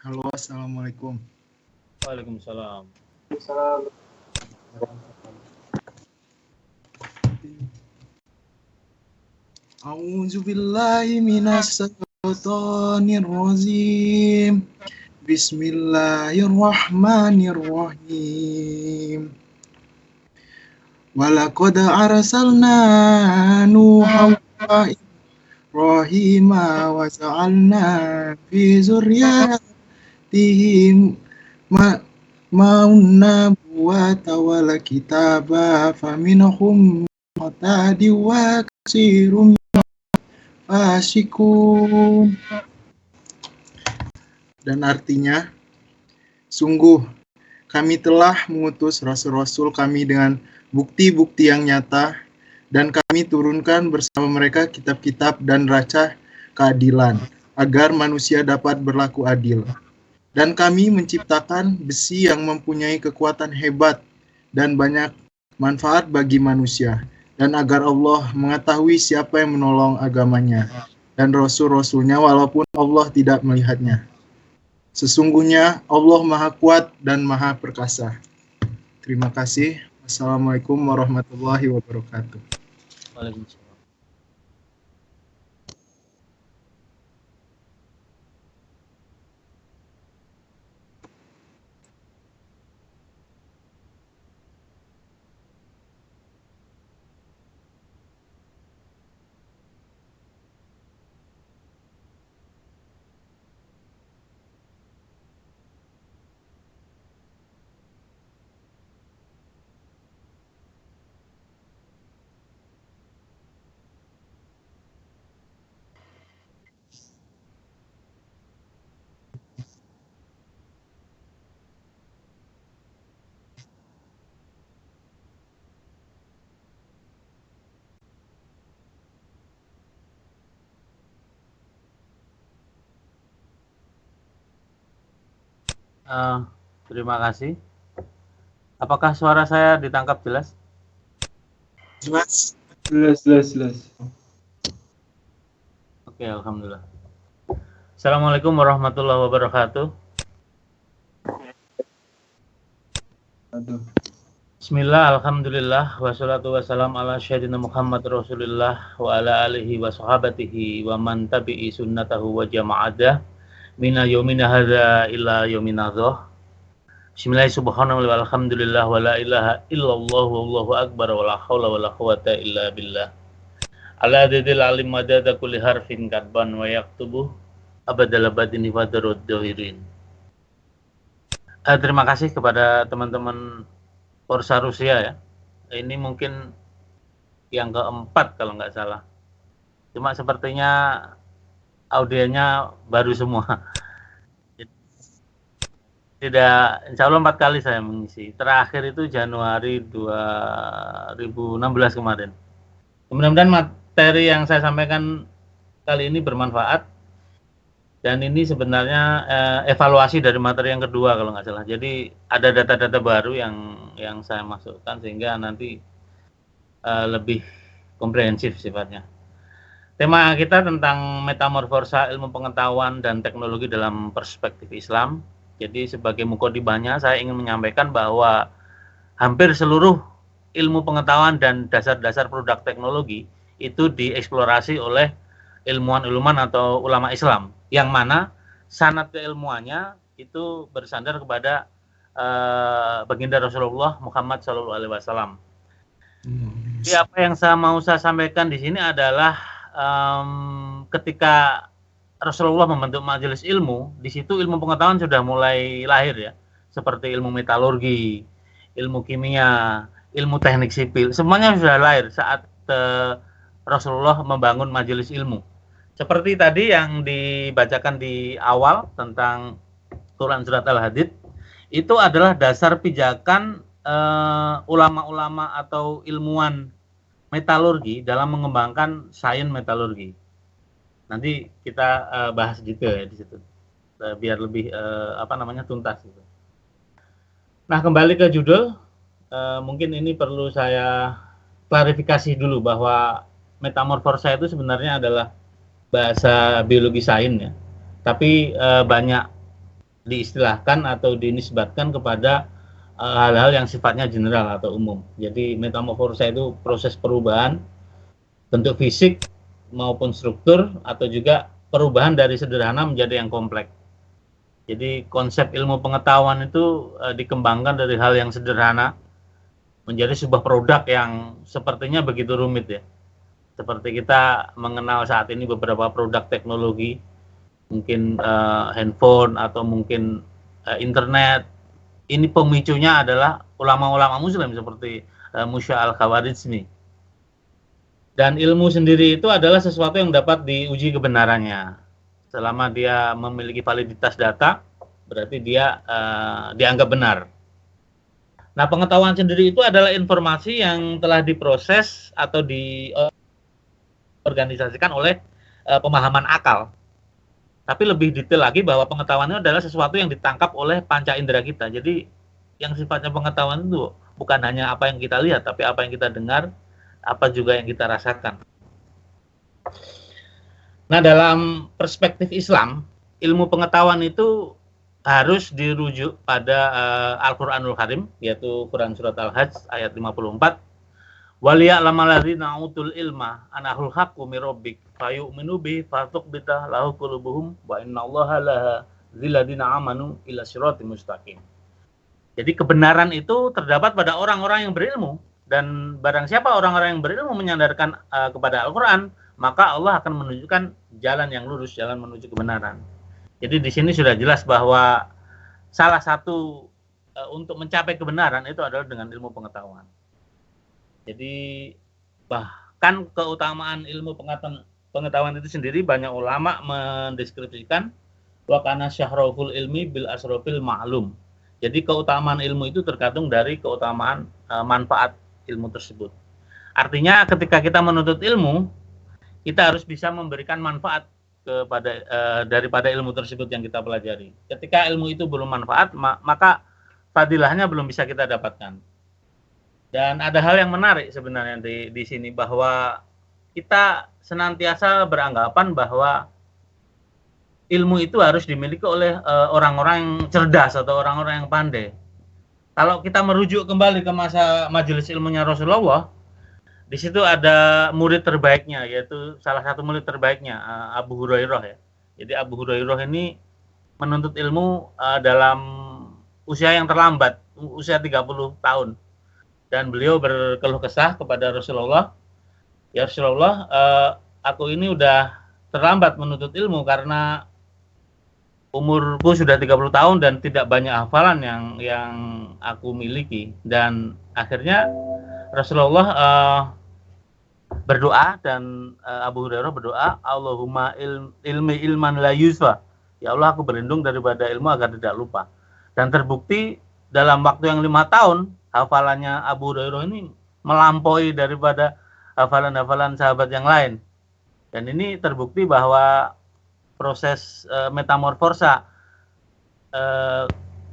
Halo, assalamualaikum. Waalaikumsalam. A'udzu billahi minasyaitonir rajim. Bismillahirrahmanirrahim. Walaqad arsalna Nuha wa Ibrahim wa ja'alna fi zurriyyatihim ma'un-nabuwata wal kitaba faminhum muhtadin wa katsirun fasiqun. Dan artinya, sungguh kami telah mengutus rasul-rasul kami dengan bukti-bukti yang nyata, dan kami turunkan bersama mereka kitab-kitab dan neraca keadilan, agar manusia dapat berlaku adil. Dan kami menciptakan besi yang mempunyai kekuatan hebat dan banyak manfaat bagi manusia, dan agar Allah mengetahui siapa yang menolong agamanya dan rasul-rasulnya walaupun Allah tidak melihatnya. Sesungguhnya Allah Maha Kuat dan Maha Perkasa. Terima kasih. Assalamualaikum warahmatullahi wabarakatuh. Waalaikumsalam. Terima kasih. Apakah suara saya ditangkap jelas? Jelas. Jelas. Oke, alhamdulillah. Assalamualaikum warahmatullahi wabarakatuh. Aduh. Bismillah, alhamdulillah, wassalatu wassalam ala syahidina Muhammad Rasulullah wa ala alihi wa sahabatihi wa man tabi'i sunnatahu wa jama'adah mina yaumina hadza ila yaumina dhah. Bismillahirrahmanirrahim, walhamdulillah wa la ilaha illallah wallahu akbar wa la hawla wa la quwata illa billah. Ala adadil alim madada kulli harfin kadban wa yaktubuh abadal abadin fadarud dohirin. Terima kasih kepada teman-teman Forsa Rusia ya. Ini mungkin yang keempat kalau nggak salah. Cuma sepertinya audiennya baru semua. Tidak, insya Allah 4 kali saya mengisi. Terakhir itu Januari 2016 kemarin. Mudah-mudahan materi yang saya sampaikan kali ini bermanfaat. Dan ini sebenarnya evaluasi dari materi yang kedua kalau nggak salah. Jadi ada data-data baru yang saya masukkan sehingga nanti lebih komprehensif sifatnya. Tema kita tentang metamorfosa ilmu pengetahuan dan teknologi dalam perspektif Islam. Jadi sebagai mukadimahnya saya ingin menyampaikan bahwa hampir seluruh ilmu pengetahuan dan dasar-dasar produk teknologi itu dieksplorasi oleh ilmuwan-ilmuwan atau ulama Islam, yang mana sanad keilmuannya itu bersandar kepada baginda Rasulullah Muhammad SAW. Jadi apa yang saya sampaikan di sini adalah ketika Rasulullah membentuk majelis ilmu, di situ ilmu pengetahuan sudah mulai lahir ya, seperti ilmu metalurgi, ilmu kimia, ilmu teknik sipil, semuanya sudah lahir saat Rasulullah membangun majelis ilmu. Seperti tadi yang dibacakan di awal tentang Quran Surat Al-Hadid, itu adalah dasar pijakan ulama-ulama atau ilmuwan metalurgi dalam mengembangkan sains metalurgi. Nanti kita bahas detail ya di situ, biar lebih tuntas gitu. Nah, kembali ke judul, mungkin ini perlu saya klarifikasi dulu bahwa metamorfosa itu sebenarnya adalah bahasa biologi sains ya, tapi banyak diistilahkan atau dinisbatkan kepada hal-hal yang sifatnya general atau umum. Jadi metamorfosa itu proses perubahan bentuk fisik maupun struktur, atau juga perubahan dari sederhana menjadi yang kompleks. Jadi konsep ilmu pengetahuan itu dikembangkan dari hal yang sederhana menjadi sebuah produk yang sepertinya begitu rumit ya. Seperti kita mengenal saat ini beberapa produk teknologi, mungkin handphone atau mungkin internet. Ini pemicunya adalah ulama-ulama muslim seperti Musya al-Khawarizmi. Dan ilmu sendiri itu adalah sesuatu yang dapat diuji kebenarannya. Selama dia memiliki validitas data, berarti dia dianggap benar. Nah, pengetahuan sendiri itu adalah informasi yang telah diproses atau diorganisasikan oleh pemahaman akal. Tapi lebih detail lagi bahwa pengetahuan itu adalah sesuatu yang ditangkap oleh panca indera kita. Jadi yang sifatnya pengetahuan itu bukan hanya apa yang kita lihat, tapi apa yang kita dengar, apa juga yang kita rasakan. Nah, dalam perspektif Islam, ilmu pengetahuan itu harus dirujuk pada Al-Qur'anul Karim, yaitu Quran Surat Al-Hajj ayat 54. Waliya'lamal ladzina utul ilma anahul haqqu mir rabbik fayu'minu bihi fatuqbita lahu qulubuhum wa innallaha lahadzil ladzina amanu ila siratal mustaqim. Jadi kebenaran itu terdapat pada orang-orang yang berilmu, dan barang siapa orang-orang yang berilmu menyandarkan kepada Al-Qur'an, maka Allah akan menunjukkan jalan yang lurus, jalan menuju kebenaran. Jadi di sini sudah jelas bahwa salah satu untuk mencapai kebenaran itu adalah dengan ilmu pengetahuan. Jadi bahkan keutamaan ilmu pengetahuan itu sendiri banyak ulama mendeskripsikan wa kana syahrul ilmi bil asrofil ma'lum. Jadi keutamaan ilmu itu tergantung dari keutamaan manfaat ilmu tersebut. Artinya ketika kita menuntut ilmu, kita harus bisa memberikan manfaat kepada daripada ilmu tersebut yang kita pelajari. Ketika ilmu itu belum manfaat, maka fadilahnya belum bisa kita dapatkan. Dan ada hal yang menarik sebenarnya di sini, bahwa kita senantiasa beranggapan bahwa ilmu itu harus dimiliki oleh orang-orang yang cerdas atau orang-orang yang pandai. Kalau kita merujuk kembali ke masa majelis ilmunya Rasulullah, di situ ada murid terbaiknya, yaitu salah satu murid terbaiknya Abu Hurairah ya. Jadi Abu Hurairah ini menuntut ilmu dalam usia yang terlambat, usia 30 tahun. Dan beliau berkeluh kesah kepada Rasulullah, ya Rasulullah, aku ini udah terlambat menuntut ilmu karena umurku sudah 30 tahun dan tidak banyak hafalan yang aku miliki. Dan akhirnya Rasulullah berdoa, dan Abu Hurairah berdoa, Allahumma ilmi ilman la yusfa. Ya Allah, aku berlindung daripada ilmu agar tidak lupa. Dan terbukti dalam waktu yang 5 tahun, hafalannya Abu Hurairah ini melampaui daripada hafalan-hafalan sahabat yang lain. Dan ini terbukti bahwa proses metamorfosa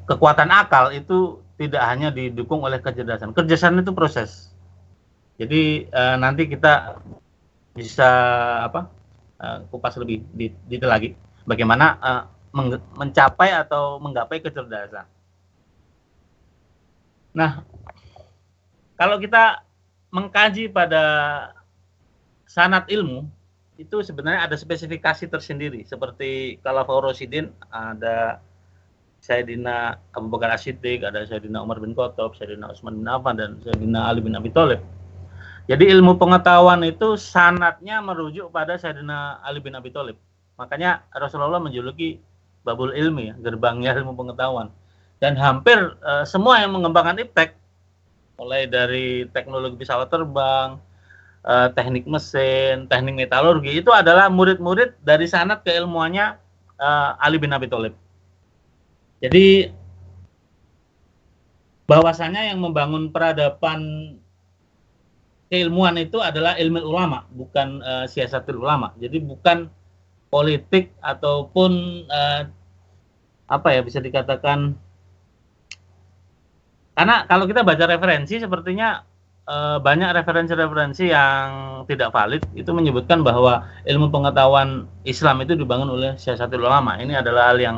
kekuatan akal itu tidak hanya didukung oleh kecerdasan. Kecerdasan itu proses. Jadi nanti kita bisa kupas lebih detail lagi bagaimana mencapai atau menggapai kecerdasan. Nah, kalau kita mengkaji pada sanad ilmu, itu sebenarnya ada spesifikasi tersendiri. Seperti Khalifah Rasyidin, ada Sayyidina Abu Bakar As-Siddiq, ada Sayyidina Umar bin Khattab, Sayyidina Utsman bin Affan, dan Sayyidina Ali bin Abi Thalib. Jadi ilmu pengetahuan itu sanadnya merujuk pada Sayyidina Ali bin Abi Thalib. Makanya Rasulullah menjuluki Babul Ilmi, gerbangnya ilmu pengetahuan. Dan hampir semua yang mengembangkan iptek mulai dari teknologi pesawat terbang, teknik mesin, teknik metalurgi, itu adalah murid-murid dari sanad keilmuannya Ali bin Abi Thalib. Jadi bahwasanya yang membangun peradaban keilmuan itu adalah ilmu ulama, bukan siasatul ulama. Jadi bukan politik ataupun apa ya, bisa dikatakan, karena kalau kita baca referensi sepertinya banyak referensi-referensi yang tidak valid itu menyebutkan bahwa ilmu pengetahuan Islam itu dibangun oleh siasatul ulama. Ini adalah hal yang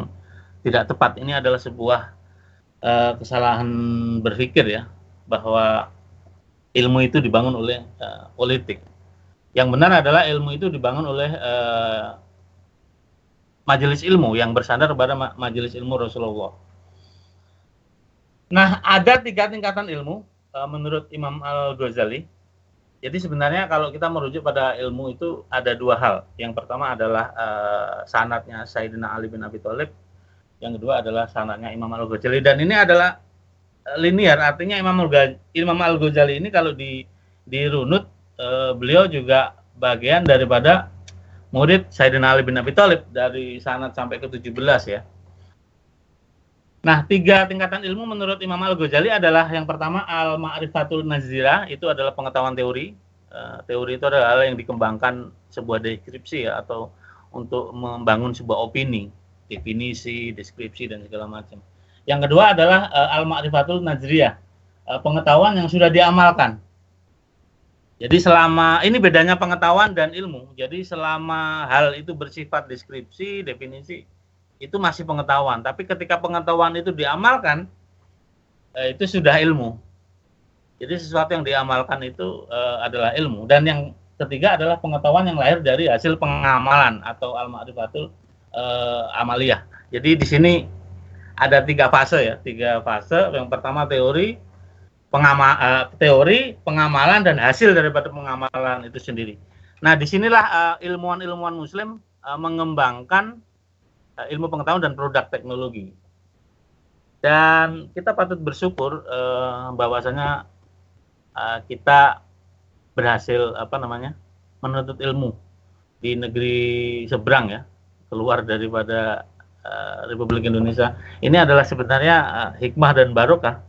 tidak tepat. Ini adalah sebuah kesalahan berpikir ya, bahwa ilmu itu dibangun oleh politik. Yang benar adalah ilmu itu dibangun oleh majelis ilmu yang bersandar pada majelis ilmu Rasulullah. Nah, ada 3 tingkatan ilmu menurut Imam Al-Ghazali. Jadi sebenarnya kalau kita merujuk pada ilmu itu ada 2 hal. Yang pertama adalah sanadnya Sayyidina Ali bin Abi Thalib. Yang kedua adalah sanadnya Imam Al-Ghazali. Dan ini adalah linear, artinya Imam Al-Ghazali ini kalau dirunut, beliau juga bagian daripada murid Sayyidina Ali bin Abi Thalib dari sanad sampai ke 17 ya. Nah, 3 tingkatan ilmu menurut Imam Al-Ghazali adalah yang pertama al-ma'rifatul nazirah, itu adalah pengetahuan teori. Teori itu adalah hal yang dikembangkan sebuah deskripsi ya, atau untuk membangun sebuah opini, definisi, deskripsi dan segala macam. Yang kedua adalah al-ma'rifatul nazriyah, pengetahuan yang sudah diamalkan. Jadi selama ini bedanya pengetahuan dan ilmu. Jadi selama hal itu bersifat deskripsi, definisi, itu masih pengetahuan. Tapi ketika pengetahuan itu diamalkan, itu sudah ilmu. Jadi sesuatu yang diamalkan itu adalah ilmu. Dan yang ketiga adalah pengetahuan yang lahir dari hasil pengamalan atau al-ma'rifatul amaliyah. Jadi di sini ada 3 fase ya, 3 fase. Yang pertama teori, pengamalan dan hasil daripada pengamalan itu sendiri. Nah, disinilah ilmuwan-ilmuwan Muslim mengembangkan ilmu pengetahuan dan produk teknologi. Dan kita patut bersyukur bahwasanya kita berhasil menuntut ilmu di negeri seberang ya, keluar daripada Republik Indonesia. Ini adalah sebenarnya hikmah dan barokah.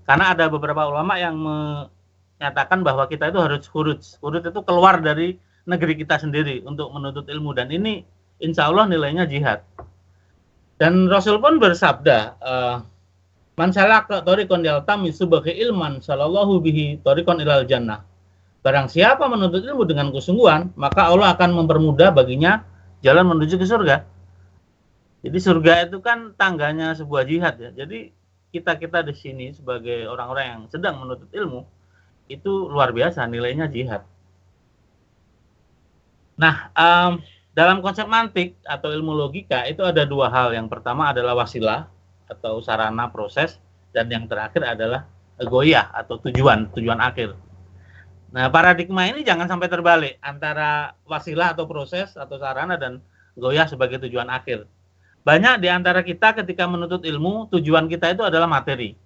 Karena ada beberapa ulama yang menyatakan bahwa kita itu harus khuruj itu keluar dari negeri kita sendiri untuk menuntut ilmu, dan ini insya Allah nilainya jihad. Dan Rasul pun bersabda, man salaka thariqan yaltamisu bihi ilman sallallahu bihi thariqan ilal jannah. Barang siapa menuntut ilmu dengan kesungguhan, maka Allah akan mempermudah baginya jalan menuju ke surga. Jadi surga itu kan tangganya sebuah jihad ya. Jadi kita di sini sebagai orang-orang yang sedang menuntut ilmu itu luar biasa nilainya jihad. Nah, dalam konsep mantik atau ilmu logika itu ada 2 hal. Yang pertama adalah wasilah atau sarana proses, dan yang terakhir adalah goyah atau tujuan akhir. Nah, paradigma ini jangan sampai terbalik antara wasilah atau proses atau sarana dan goyah sebagai tujuan akhir. Banyak di antara kita ketika menuntut ilmu, tujuan kita itu adalah materi.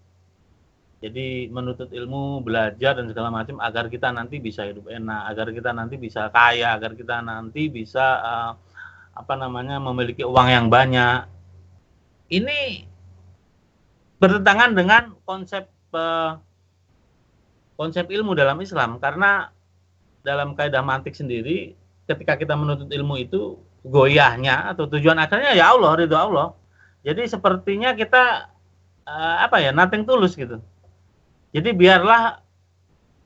Jadi menuntut ilmu, belajar dan segala macam agar kita nanti bisa hidup enak, agar kita nanti bisa kaya, agar kita nanti bisa memiliki uang yang banyak. Ini bertentangan dengan konsep ilmu dalam Islam, karena dalam kaidah mantik sendiri ketika kita menuntut ilmu itu goyahnya atau tujuan akhirnya ya Allah, ridho Allah. Jadi sepertinya kita nothing tulus gitu. Jadi biarlah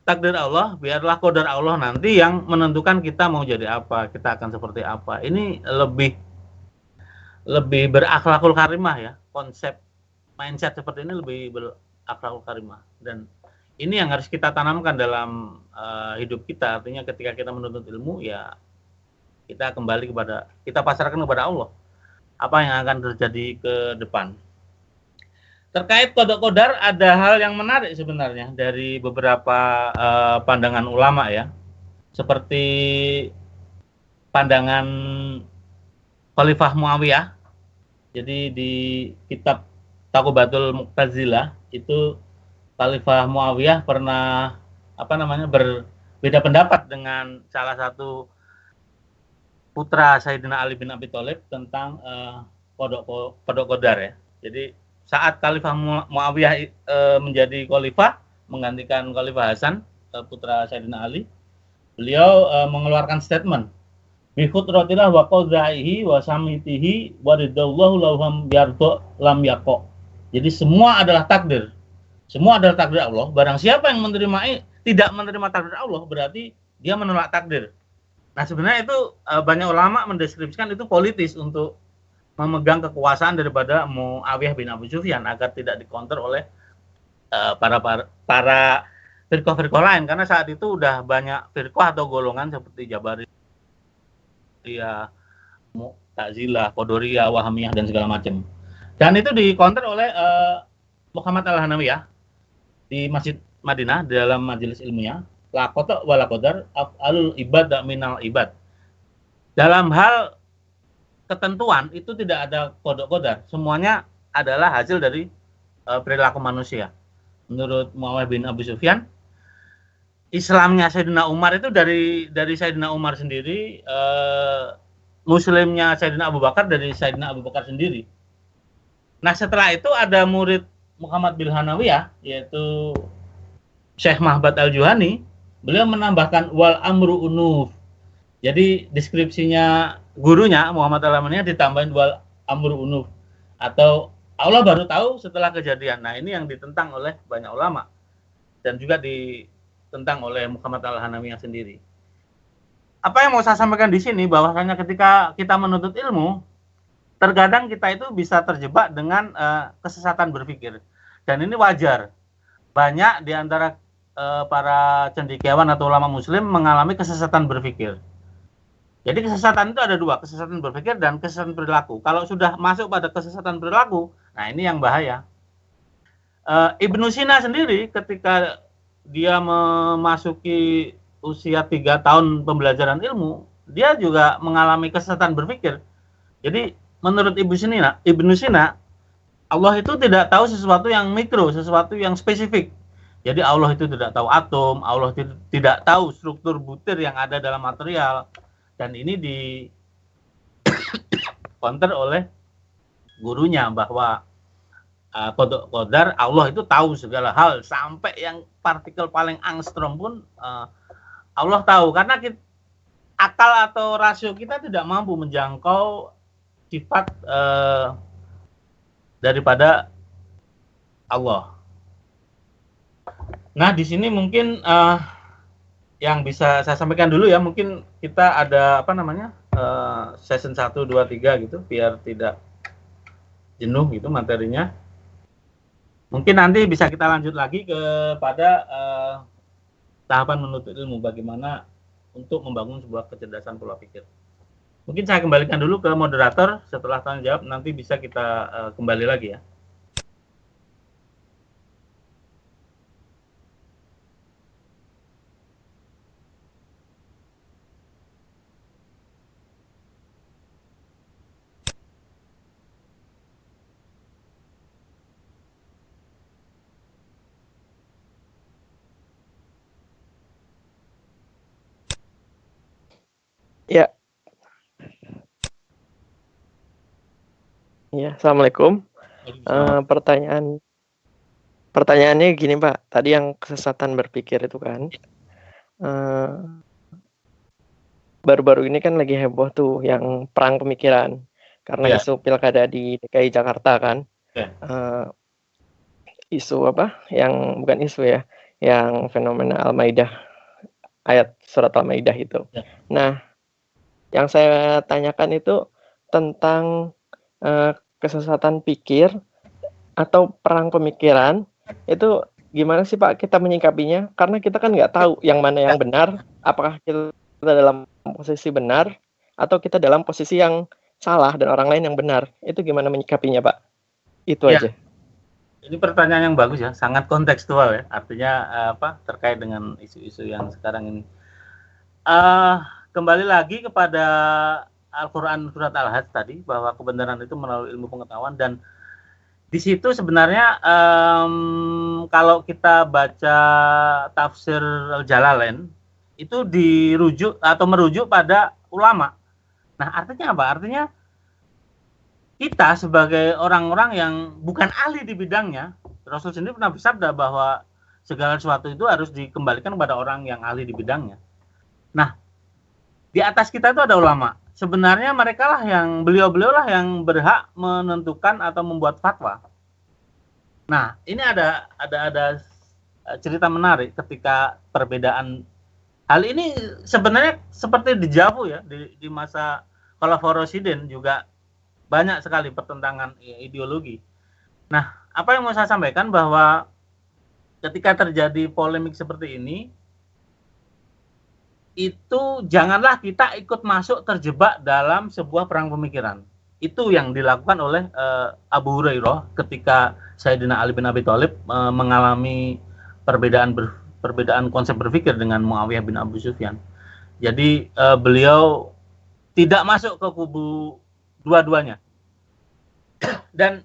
takdir Allah, biarlah qadar Allah nanti yang menentukan kita mau jadi apa, kita akan seperti apa. Ini lebih berakhlakul karimah ya. Konsep mindset seperti ini lebih berakhlakul karimah, dan ini yang harus kita tanamkan dalam hidup kita. Artinya ketika kita menuntut ilmu ya kita pasrahkan kepada Allah apa yang akan terjadi ke depan. Terkait qada-qadar ada hal yang menarik sebenarnya dari beberapa pandangan ulama ya, seperti pandangan Khalifah Muawiyah. Jadi di kitab Taqubatul Mu'tazilah itu Khalifah Muawiyah pernah berbeda pendapat dengan salah satu putra Sayyidina Ali bin Abi Thalib tentang Pondok Qadar ya. Jadi saat Khalifah Muawiyah menjadi khalifah menggantikan Khalifah Hasan putra Sayyidina Ali, beliau mengeluarkan statement bi khudratillah wa qadraihi wa samitihi wa ridallahu lahum yarda lam yaqo. Jadi semua adalah takdir. Semua adalah takdir Allah. Barang siapa yang tidak menerima takdir Allah, berarti dia menolak takdir. Nah, sebenarnya itu banyak ulama mendeskripsikan itu politis untuk memegang kekuasaan daripada Muawiyah bin Abu Sufyan agar tidak dikonter oleh para firqah-firqah lain, karena saat itu udah banyak firqah atau golongan seperti Jabariyah, Mu'tazilah, Qadariyah, Wahamiyah dan segala macam. Dan itu dikonter oleh Muhammad Al-Hanawiyah di Masjid Madinah dalam majelis ilmiah, la qata wa la qadar af'alul ibad minal ibad. Dalam hal ketentuan itu tidak ada qada-qadar, semuanya adalah hasil dari perilaku manusia. Menurut Muawiyah bin Abu Sufyan, Islamnya Sayyidina Umar itu dari Sayyidina Umar sendiri, Muslimnya Sayyidina Abu Bakar dari Sayyidina Abu Bakar sendiri. Nah, setelah itu ada murid Muhammad bin Hanawiyah, yaitu Syekh Mahbad Al-Juhani, beliau menambahkan wal amru unuf. Jadi deskripsinya gurunya Muhammad Al-Hanawiyah ditambahin wal amru unuf, atau Allah baru tahu setelah kejadian. Nah, ini yang ditentang oleh banyak ulama dan juga ditentang oleh Muhammad Al-Hanawiyah sendiri. Apa yang mau saya sampaikan di sini, bahwasanya ketika kita menuntut ilmu, terkadang kita itu bisa terjebak dengan kesesatan berpikir, dan ini wajar. Banyak di antara para cendekiawan atau ulama Muslim mengalami kesesatan berpikir. Jadi kesesatan itu ada dua, kesesatan berpikir dan kesesatan perilaku. Kalau sudah masuk pada kesesatan perilaku, nah ini yang bahaya. Ibnu Sina sendiri ketika dia memasuki usia 3 tahun pembelajaran ilmu, dia juga mengalami kesesatan berpikir. Jadi menurut Ibnu Sina, Allah itu tidak tahu sesuatu yang mikro, sesuatu yang spesifik. Jadi Allah itu tidak tahu atom, Allah tidak tahu struktur butir yang ada dalam material. Dan ini di counter oleh gurunya bahwa qadar Allah itu tahu segala hal, sampai yang partikel paling angstrom pun Allah tahu, karena akal atau rasio kita tidak mampu menjangkau sifat daripada Allah. Nah, di sini mungkin yang bisa saya sampaikan dulu ya, mungkin kita ada session 1, 2, 3 gitu, biar tidak jenuh gitu materinya. Mungkin nanti bisa kita lanjut lagi kepada tahapan menuntut ilmu, bagaimana untuk membangun sebuah kecerdasan pola pikir. Mungkin saya kembalikan dulu ke moderator, setelah tanya jawab nanti bisa kita kembali lagi ya. Ya. Ya, assalamualaikum. Pertanyaannya gini, Pak. Tadi yang kesesatan berpikir itu kan, baru-baru ini kan lagi heboh tuh yang perang pemikiran karena isu pilkada di DKI Jakarta kan. Isu apa? Yang bukan isu ya, yang fenomena Al-Maidah, ayat surat Al-Maidah itu. Nah, yang saya tanyakan itu tentang kesesatan pikir atau perang pemikiran, itu gimana sih Pak kita menyikapinya? Karena kita kan nggak tahu yang mana yang benar, apakah kita dalam posisi benar atau kita dalam posisi yang salah dan orang lain yang benar. Itu gimana menyikapinya Pak? Itu aja. Ini pertanyaan yang bagus ya, sangat kontekstual ya, artinya terkait dengan isu-isu yang sekarang ini. Kembali lagi kepada Al-Quran surat Al-Hajj tadi, bahwa kebenaran itu melalui ilmu pengetahuan, dan Di situ sebenarnya kalau kita baca tafsir Jalalain itu dirujuk atau merujuk pada ulama. Nah, artinya apa? Artinya kita sebagai orang-orang yang bukan ahli di bidangnya, Rasul sendiri pernah bersabda bahwa segala sesuatu itu harus dikembalikan kepada orang yang ahli di bidangnya. Nah, di atas kita itu ada ulama. Sebenarnya mereka lah yang beliau-beliau lah yang berhak menentukan atau membuat fatwa. Nah, ini ada cerita menarik ketika perbedaan hal ini sebenarnya seperti dejavu ya di masa Khulafaur Rasyidin juga banyak sekali pertentangan ideologi. Nah, apa yang mau saya sampaikan bahwa ketika terjadi polemik seperti ini, itu janganlah kita ikut masuk terjebak dalam sebuah perang pemikiran. Itu yang dilakukan oleh Abu Hurairah ketika Sayyidina Ali bin Abi Thalib mengalami perbedaan konsep berpikir dengan Muawiyah bin Abu Sufyan. Jadi beliau tidak masuk ke kubu dua-duanya. Dan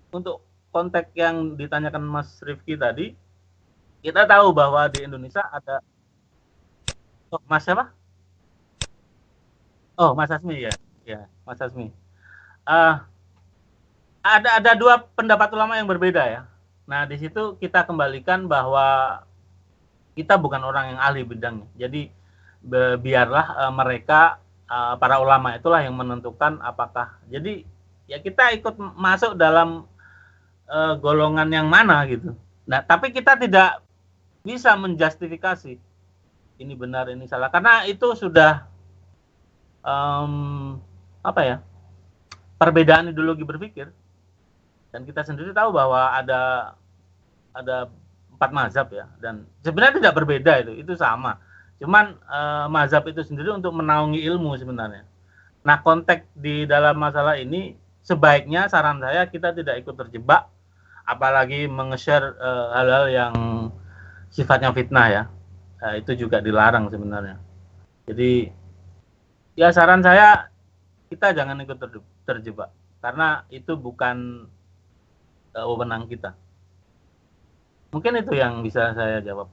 untuk konteks yang ditanyakan Mas Rifki tadi, kita tahu bahwa di Indonesia ada Mas siapa? Oh, Mas Asmi ya. Ya, Mas Asmi. Ada dua pendapat ulama yang berbeda ya. Nah, di situ kita kembalikan bahwa kita bukan orang yang ahli bidangnya. Jadi biarlah mereka para ulama itulah yang menentukan apakah. Jadi ya kita ikut masuk dalam golongan yang mana gitu. Nah, tapi kita tidak bisa menjustifikasi ini benar ini salah karena itu sudah apa ya? Perbedaan ideologi berpikir. Dan kita sendiri tahu bahwa ada 4 mazhab ya, dan sebenarnya tidak berbeda itu sama. Cuman mazhab itu sendiri untuk menaungi ilmu sebenarnya. Nah, konteks di dalam masalah ini sebaiknya saran saya kita tidak ikut terjebak, apalagi menge-share hal-hal yang sifatnya fitnah ya. Itu juga dilarang sebenarnya. Jadi ya saran saya kita jangan ikut terjebak karena itu bukan wewenang kita. Mungkin itu yang bisa saya jawab.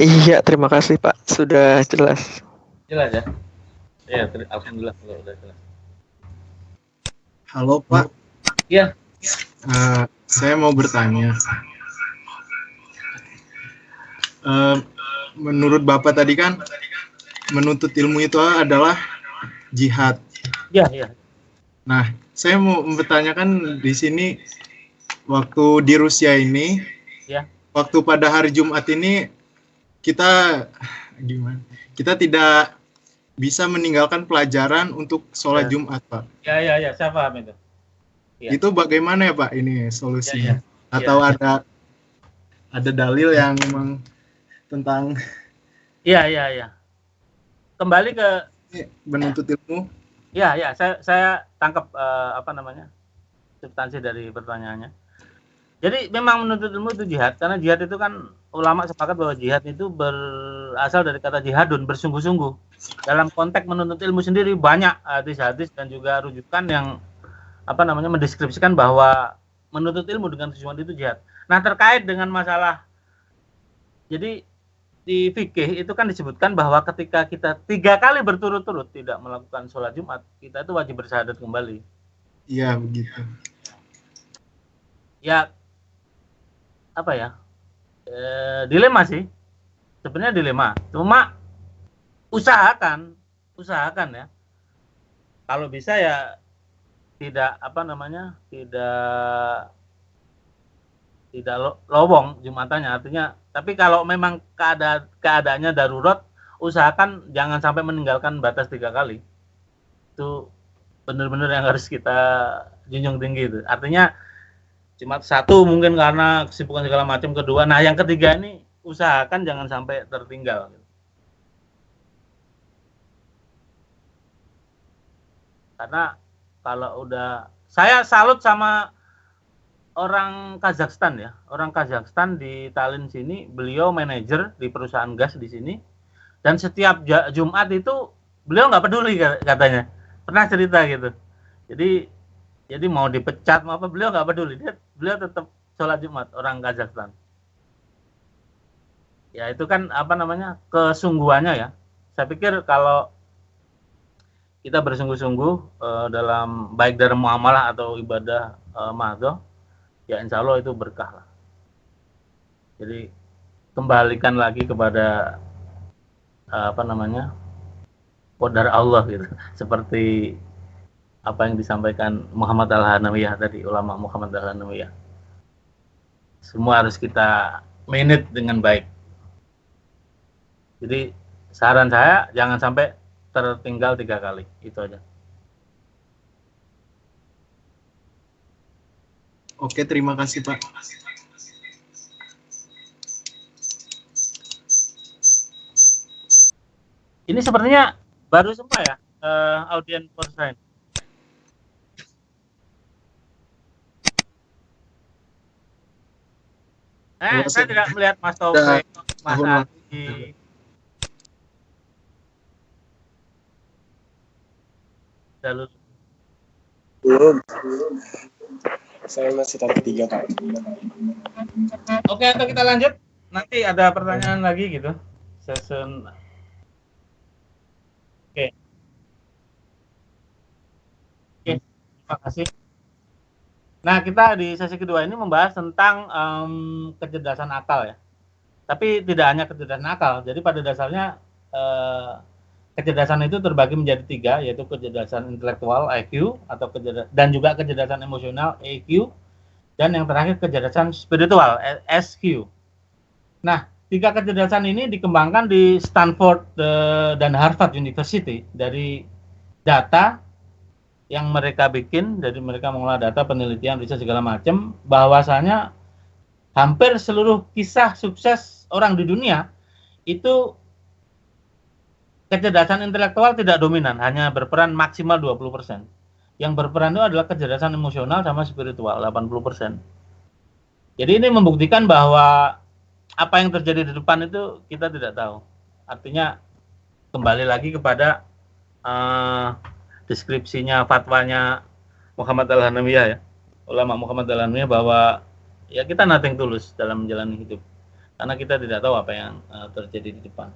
Iya, terima kasih Pak, sudah jelas. Jelas ya? Iya, alhamdulillah kalau udah jelas. Halo Pak. Iya. Saya mau bertanya. Menurut Bapak tadi kan menuntut ilmu itu adalah jihad. Iya, iya. Nah, saya mau bertanyakan di sini waktu di Rusia ini, Ya. waktu pada hari Jumat ini kita gimana? Kita tidak bisa meninggalkan pelajaran untuk sholat Ya. Jumat, Pak. Ya, saya paham itu. Ya. Itu bagaimana ya, Pak? Ini solusinya? Ya. Atau ada dalil yang memang tentang Iya. Kembali ke menuntut ilmu? ya, saya tangkap substansi dari pertanyaannya. Jadi memang menuntut ilmu itu jihad, karena jihad itu kan ulama sepakat bahwa jihad itu berasal dari kata jihadun, bersungguh-sungguh. Dalam konteks menuntut ilmu sendiri banyak hadis-hadis dan juga rujukan yang mendeskripsikan bahwa menuntut ilmu dengan tujuan itu jihad. Nah, terkait dengan masalah, jadi di fikih itu kan disebutkan bahwa ketika kita 3 kali berturut-turut tidak melakukan sholat Jumat, kita itu wajib bersyahadat kembali. Iya, begitu. Ya, apa ya? Dilema sih. Sebenarnya dilema. Cuma usahakan ya. Kalau bisa ya tidak tidak lowong Jumatannya, artinya. Tapi kalau memang keadaannya darurat, usahakan jangan sampai meninggalkan batas 3 kali. Itu benar-benar yang harus kita junjung tinggi itu. Artinya Jumat 1 mungkin karena kesibukan segala macam, kedua. Nah, yang ketiga ini usahakan jangan sampai tertinggal. Karena kalau udah, saya salut sama orang Kazakhstan ya. Orang Kazakhstan di Tallinn sini, beliau manajer di perusahaan gas di sini. Dan setiap Jumat itu beliau nggak peduli katanya. Pernah cerita gitu. Jadi mau dipecat mau apa, beliau nggak peduli. Beliau tetap sholat Jumat, orang Kazakhstan. Ya itu kan kesungguhannya ya. Saya pikir kalau kita bersungguh-sungguh dalam baik dalam muamalah atau ibadah mahdoh, ya insya Allah itu berkah lah. Jadi kembalikan lagi kepada qadar Allah gitu. Seperti apa yang disampaikan Muhammad Al-Hanawiyah tadi, ulama Muhammad Al-Hanawiyah. Semua harus kita manage dengan baik. Jadi saran saya jangan sampai tertinggal 3 kali, itu aja. Oke, terima kasih Pak. Ini sepertinya baru semua ya audiens person. Saya tidak melihat Mas Taufik, Mas Adi. Belum. Saya masih tahap 3 Pak. Oke, atau kita lanjut. Nanti ada pertanyaan lagi gitu. Session. Oke. Terima kasih. Nah, kita di sesi kedua ini membahas tentang kecerdasan akal ya. Tapi tidak hanya kecerdasan akal. Jadi pada dasarnya kecerdasan itu terbagi menjadi 3, yaitu kecerdasan intelektual (IQ) atau dan juga kecerdasan emosional (EQ), dan yang terakhir kecerdasan spiritual (SQ). Nah, 3 kecerdasan ini dikembangkan di Stanford dan Harvard University dari data yang mereka bikin. Jadi mereka mengolah data, penelitian, riset segala macam, bahwasanya hampir seluruh kisah sukses orang di dunia itu kecerdasan intelektual tidak dominan, hanya berperan maksimal 20%. Yang berperan itu adalah kecerdasan emosional sama spiritual, 80%. Jadi ini membuktikan bahwa apa yang terjadi di depan itu kita tidak tahu. Artinya kembali lagi kepada deskripsinya, fatwanya Muhammad Al-Hanawiyah ya, ulama Muhammad Al-Hanawiyah, bahwa ya kita nothing tulus dalam menjalani hidup. Karena kita tidak tahu apa yang terjadi di depan.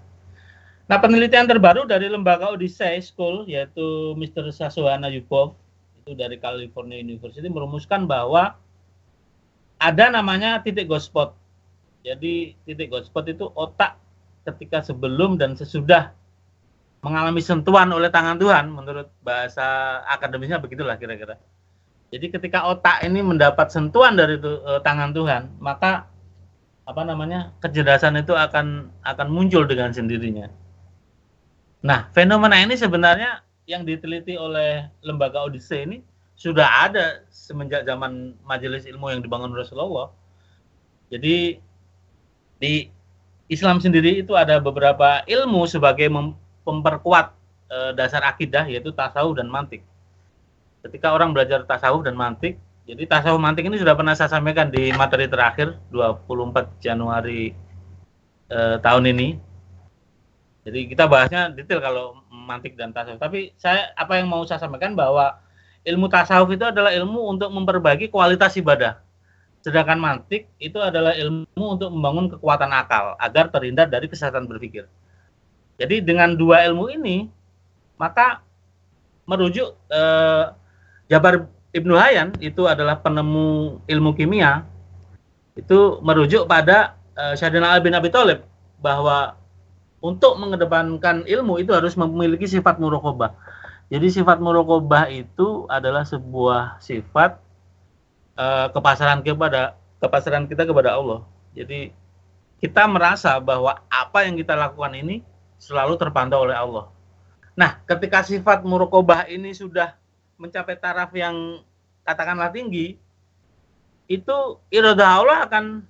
Nah, penelitian terbaru dari lembaga Odyssey School, yaitu Mr. Saswana Yubov, itu dari California University, merumuskan bahwa ada namanya titik Godspot. Jadi titik Godspot itu otak ketika sebelum dan sesudah mengalami sentuhan oleh tangan Tuhan, menurut bahasa akademisnya begitulah kira-kira. Jadi ketika otak ini mendapat sentuhan dari tangan Tuhan, maka kecerdasan itu akan muncul dengan sendirinya. Nah, fenomena ini sebenarnya yang diteliti oleh lembaga Odyssey ini sudah ada semenjak zaman majelis ilmu yang dibangun Rasulullah. Jadi di Islam sendiri itu ada beberapa ilmu sebagai memperkuat dasar akidah, yaitu tasawuf dan mantik. Ketika orang belajar tasawuf dan mantik, jadi tasawuf mantik ini sudah pernah saya sampaikan di materi terakhir 24 Januari tahun ini. Jadi kita bahasnya detail kalau mantik dan tasawuf. Tapi apa yang mau saya sampaikan bahwa ilmu tasawuf itu adalah ilmu untuk memperbaiki kualitas ibadah. Sedangkan mantik itu adalah ilmu untuk membangun kekuatan akal agar terhindar dari kesesatan berpikir. Jadi dengan dua ilmu ini, maka merujuk Jabar Ibnu Hayyan itu adalah penemu ilmu kimia, itu merujuk pada Sayyidina Ali bin Abi Thalib bahwa untuk mengedepankan ilmu itu harus memiliki sifat muraqabah. Jadi sifat muraqabah itu adalah sebuah sifat kepasaran kita kepada Allah. Jadi kita merasa bahwa apa yang kita lakukan ini selalu terpantau oleh Allah. Nah, ketika sifat muraqabah ini sudah mencapai taraf yang katakanlah tinggi, itu iradah Allah akan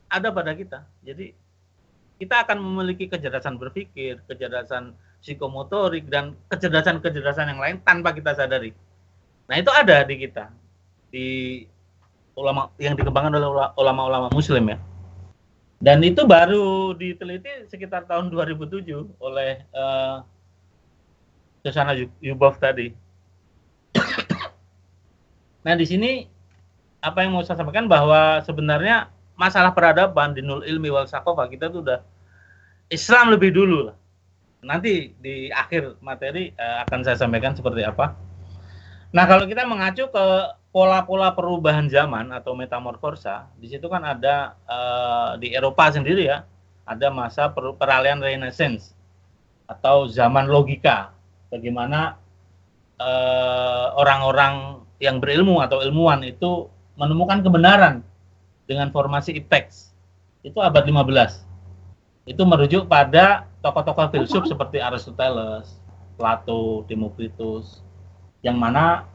ada pada kita. Jadi kita akan memiliki kecerdasan berpikir, kecerdasan psikomotorik, dan kecerdasan-kecerdasan yang lain tanpa kita sadari. Nah, itu ada di kita, di ulama yang dikembangkan oleh ulama-ulama Muslim ya. Dan itu baru diteliti sekitar tahun 2007 oleh Shoshana Zuboff tadi. Nah, di sini apa yang mau saya sampaikan bahwa sebenarnya masalah peradaban di Nul Ilmi wal Saqafah kita itu udah Islam lebih dulu lah. Nanti di akhir materi akan saya sampaikan seperti apa. Nah, kalau kita mengacu ke pola-pola perubahan zaman atau metamorfosa, di situ kan ada di Eropa sendiri ya, ada masa peralihan Renaissance atau zaman logika. Bagaimana orang-orang yang berilmu atau ilmuwan itu menemukan kebenaran dengan formasi iptex. Itu abad 15. Itu merujuk pada tokoh-tokoh filsuf seperti Aristoteles, Plato, Demokritus, yang mana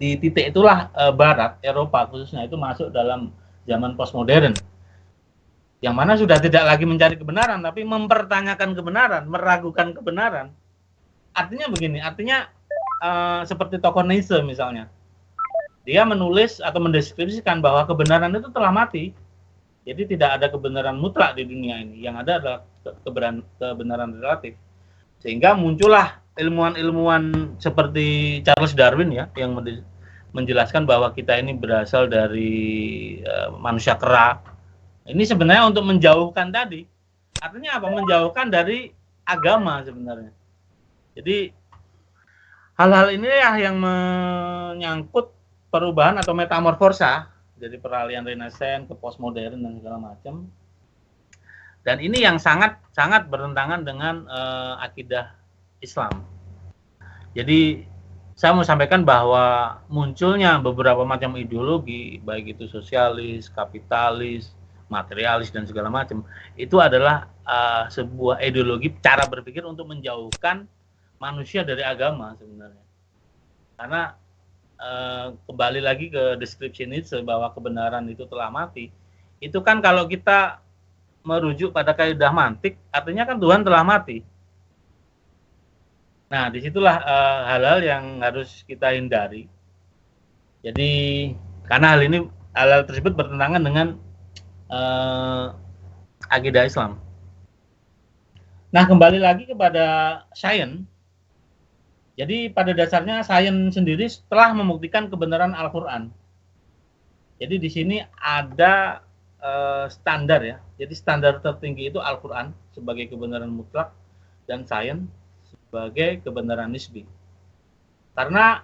di titik itulah Barat, Eropa khususnya itu masuk dalam zaman postmodern, yang mana sudah tidak lagi mencari kebenaran, tapi mempertanyakan kebenaran, meragukan kebenaran. Artinya begini, artinya seperti tokoh Nietzsche misalnya, dia menulis atau mendeskripsikan bahwa kebenaran itu telah mati. Jadi tidak ada kebenaran mutlak di dunia ini, yang ada adalah kebenaran relatif. Sehingga muncullah ilmuwan-ilmuwan seperti Charles Darwin ya, yang menjelaskan bahwa kita ini berasal dari manusia kera. Ini sebenarnya untuk menjauhkan tadi. Artinya apa? Menjauhkan dari agama sebenarnya. Jadi hal-hal inilah yang menyangkut perubahan atau metamorfosa dari peralihan Renaissance ke postmodern dan segala macam. Dan ini yang sangat bertentangan dengan akidah Islam. Jadi saya mau sampaikan bahwa munculnya beberapa macam ideologi, baik itu sosialis, kapitalis, materialis dan segala macam, itu adalah sebuah ideologi cara berpikir untuk menjauhkan manusia dari agama sebenarnya. Karena kembali lagi ke deskripsi Nietzsche bahwa kebenaran itu telah mati. Itu kan kalau kita merujuk pada kaidah mantik, artinya kan Tuhan telah mati. Nah, disitulah hal-hal yang harus kita hindari. Jadi karena hal tersebut bertentangan dengan akidah Islam. Nah, kembali lagi kepada sains. Jadi pada dasarnya sains sendiri telah membuktikan kebenaran Al-Quran. Jadi di sini ada standar ya. Jadi standar tertinggi itu Al-Quran sebagai kebenaran mutlak dan sains sebagai kebenaran nisbi. Karena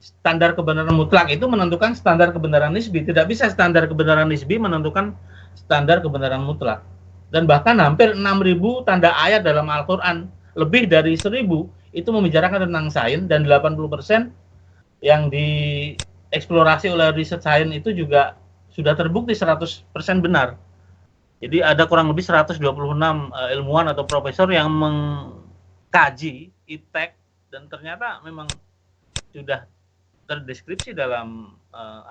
standar kebenaran mutlak itu menentukan standar kebenaran nisbi. Tidak bisa standar kebenaran nisbi menentukan standar kebenaran mutlak. Dan bahkan hampir 6.000 tanda ayat dalam Al-Quran, lebih dari 1.000 itu membicarakan tentang sains, dan 80% yang dieksplorasi oleh riset sains itu juga sudah terbukti 100% benar. Jadi ada kurang lebih 126 ilmuwan atau profesor yang mengkaji iptek, dan ternyata memang sudah terdeskripsi dalam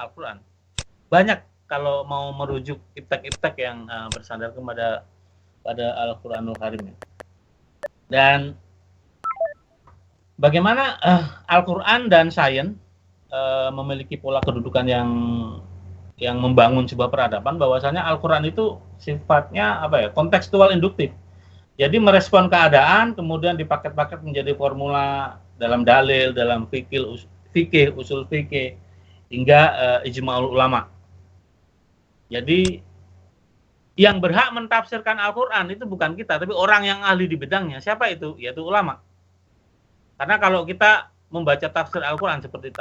Al-Quran. Banyak kalau mau merujuk iptek-iptek yang bersandar pada Al-Quranul Karim. Dan bagaimana Al-Quran dan sains memiliki pola kedudukan yang membangun sebuah peradaban, bahwasanya Al-Quran itu sifatnya kontekstual induktif. Jadi merespon keadaan, kemudian dipaket-paket menjadi formula dalam dalil, dalam fikih, usul fikih, hingga ijma'ul ulama. Jadi yang berhak mentafsirkan Al-Quran itu bukan kita, tapi orang yang ahli di bidangnya. Siapa itu? Yaitu ulama. Karena kalau kita membaca tafsir Al-Quran seperti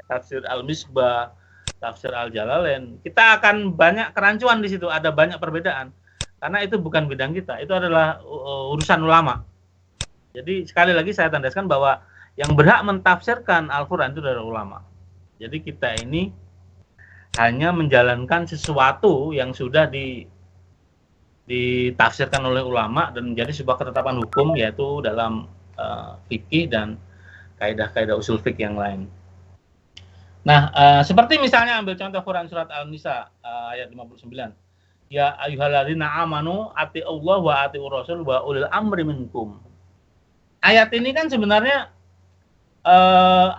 tafsir Al-Misbah, tafsir Al-Jalalain, kita akan banyak kerancuan di situ, ada banyak perbedaan. Karena itu bukan bidang kita, itu adalah urusan ulama. Jadi sekali lagi saya tandaskan bahwa yang berhak mentafsirkan Al-Quran itu adalah ulama. Jadi kita ini hanya menjalankan sesuatu yang sudah ditafsirkan oleh ulama dan menjadi sebuah ketetapan hukum, yaitu dalam fikih dan kaidah-kaidah usul fikih yang lain. Nah, seperti misalnya ambil contoh Quran surat Al-Nisa ayat 59. Ya ayyuhalladzina amanu atiiullah wa atiiur rasul wa ulil amri minkum. Ayat ini kan sebenarnya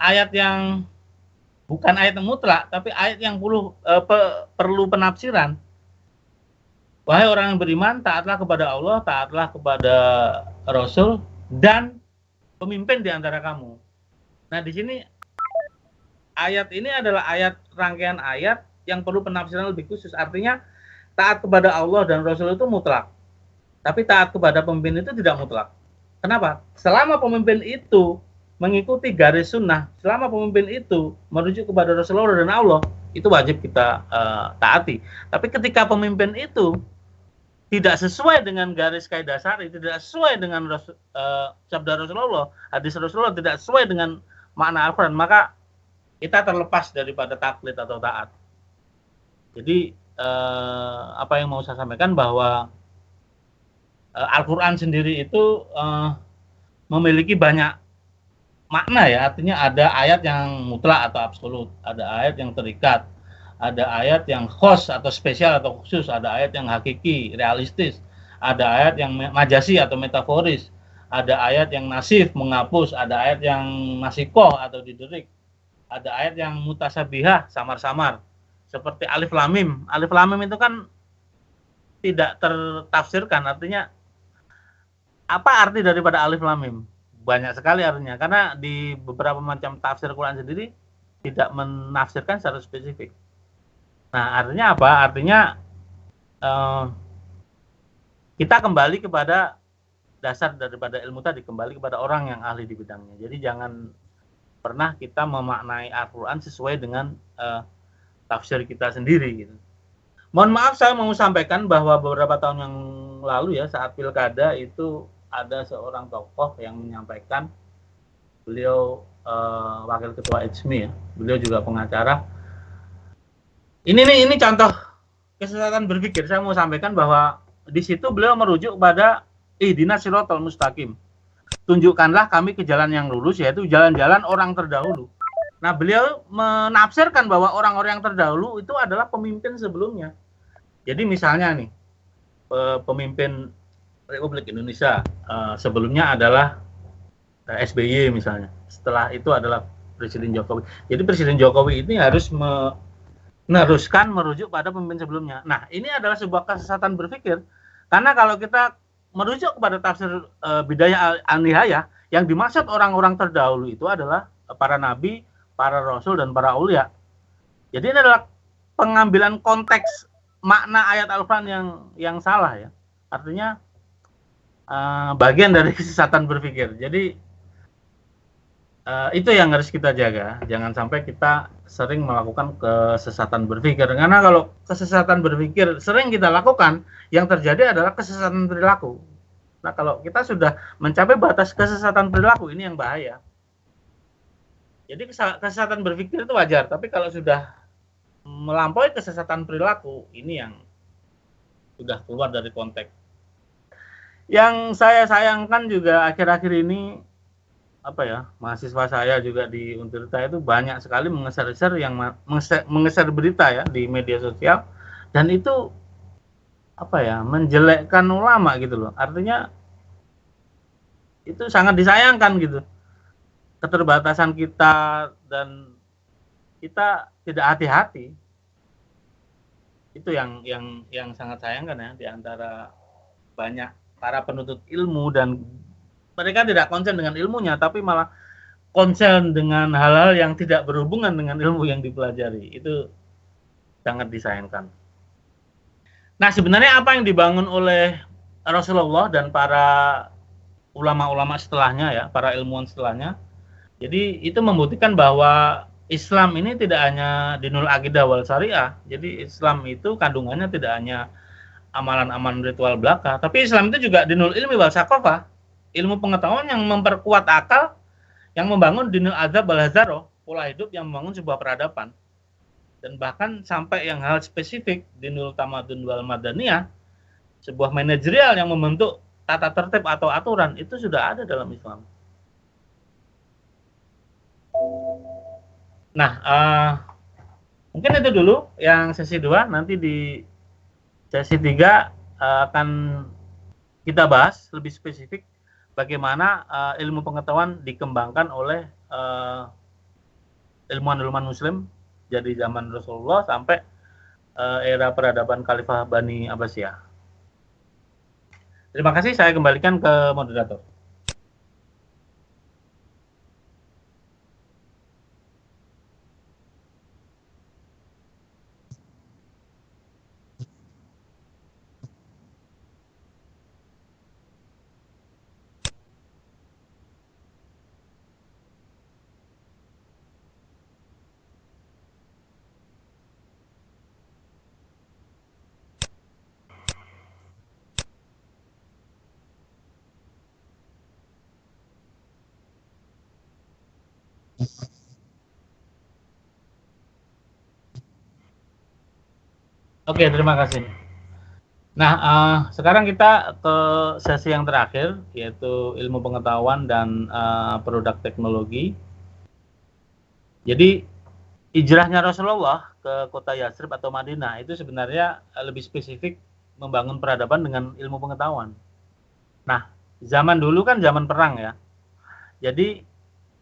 ayat yang bukan ayat yang mutlak, tapi ayat yang perlu penafsiran. Wahai orang yang beriman, taatlah kepada Allah, taatlah kepada Rasul, dan pemimpin di antara kamu. Nah, di sini ayat ini adalah rangkaian ayat yang perlu penafsiran lebih khusus. Artinya, taat kepada Allah dan Rasul itu mutlak. Tapi taat kepada pemimpin itu tidak mutlak. Kenapa? Selama pemimpin itu mengikuti garis sunnah, selama pemimpin itu merujuk kepada Rasulullah dan Allah, itu wajib kita taati. Tapi ketika pemimpin itu tidak sesuai dengan garis kaidah syar'i, tidak sesuai dengan sabda Rasulullah, hadis Rasulullah, tidak sesuai dengan makna Al-Quran, maka kita terlepas daripada taklid atau taat. Jadi apa yang mau saya sampaikan bahwa Al-Quran sendiri itu memiliki banyak makna ya, artinya ada ayat yang mutlak atau absolut, ada ayat yang terikat, ada ayat yang khos atau spesial atau khusus, ada ayat yang hakiki, realistis, ada ayat yang majasi atau metaforis, ada ayat yang nasif, menghapus, ada ayat yang nasikoh atau diderik, ada ayat yang mutasabihah, samar-samar, seperti alif lam mim. Alif lam mim itu kan tidak tertafsirkan, artinya apa arti daripada alif lam mim? Banyak sekali artinya, karena di beberapa macam tafsir Quran sendiri tidak menafsirkan secara spesifik. Nah, artinya apa? Artinya kita kembali kepada dasar daripada ilmu tadi, kembali kepada orang yang ahli di bidangnya. Jadi jangan pernah kita memaknai Al-Quran sesuai dengan tafsir kita sendiri gitu. Mohon maaf, saya mau sampaikan bahwa beberapa tahun yang lalu ya, saat pilkada itu ada seorang tokoh yang menyampaikan, beliau wakil ketua IJMI ya, beliau juga pengacara. Ini contoh kesesatan berpikir. Saya mau sampaikan bahwa di situ beliau merujuk pada ihdinas siratal mustaqim. Tunjukkanlah kami ke jalan yang lurus, yaitu jalan-jalan orang terdahulu. Nah, beliau menafsirkan bahwa orang-orang yang terdahulu itu adalah pemimpin sebelumnya. Jadi misalnya nih, pemimpin Republik Indonesia sebelumnya adalah SBY misalnya. Setelah itu adalah Presiden Jokowi. Jadi Presiden Jokowi ini harus meneruskan merujuk pada pemimpin sebelumnya. Nah, ini adalah sebuah kesesatan berpikir. Karena kalau kita merujuk kepada tafsir Bidayah An-Nihayah, yang dimaksud orang-orang terdahulu itu adalah para nabi, para rasul, dan para aulia. Jadi ini adalah pengambilan konteks makna ayat Al-Quran yang salah ya. Artinya bagian dari kesesatan berpikir. Jadi itu yang harus kita jaga. Jangan sampai kita sering melakukan kesesatan berpikir. Karena kalau kesesatan berpikir sering kita lakukan, yang terjadi adalah kesesatan perilaku. Nah, kalau kita sudah mencapai batas kesesatan perilaku, ini yang bahaya. Jadi kesesatan berpikir itu wajar, tapi kalau sudah melampaui kesesatan perilaku, ini yang sudah keluar dari konteks. Yang saya sayangkan juga akhir-akhir ini, mahasiswa saya juga di Untirta itu banyak sekali mengeser berita ya di media sosial, dan itu menjelekkan ulama gitu loh. Artinya itu sangat disayangkan gitu. Keterbatasan kita dan kita tidak hati-hati. Itu yang sangat sayangkan ya, di antara banyak para penuntut ilmu, dan mereka tidak konsen dengan ilmunya, tapi malah konsen dengan hal-hal yang tidak berhubungan dengan ilmu yang dipelajari. Itu sangat disayangkan. Nah, sebenarnya apa yang dibangun oleh Rasulullah dan para ulama-ulama setelahnya ya, para ilmuwan setelahnya. Jadi itu membuktikan bahwa Islam ini tidak hanya dinul aqidah wal syariah. Jadi Islam itu kandungannya tidak hanya amalan-amalan ritual belaka, tapi Islam itu juga dinul ilmi wal saqafah, ilmu pengetahuan yang memperkuat akal, yang membangun dinul azab wal hazaro, pola hidup yang membangun sebuah peradaban. Dan bahkan sampai yang hal spesifik dinul tamadun wal madaniyah, sebuah manajerial yang membentuk tata tertib atau aturan, itu sudah ada dalam Islam. Nah, mungkin itu dulu yang sesi 2. Nanti di sesi 3 akan kita bahas lebih spesifik bagaimana ilmu pengetahuan dikembangkan oleh ilmuwan-ilmuwan Muslim dari zaman Rasulullah sampai era peradaban Khalifah Bani Abbasiyah. Terima kasih, saya kembalikan ke moderator. Oke, terima kasih. Nah, sekarang kita ke sesi yang terakhir, yaitu ilmu pengetahuan dan produk teknologi. Jadi, hijrahnya Rasulullah ke kota Yatsrib atau Madinah itu sebenarnya lebih spesifik membangun peradaban dengan ilmu pengetahuan. Nah, zaman dulu kan zaman perang ya. Jadi,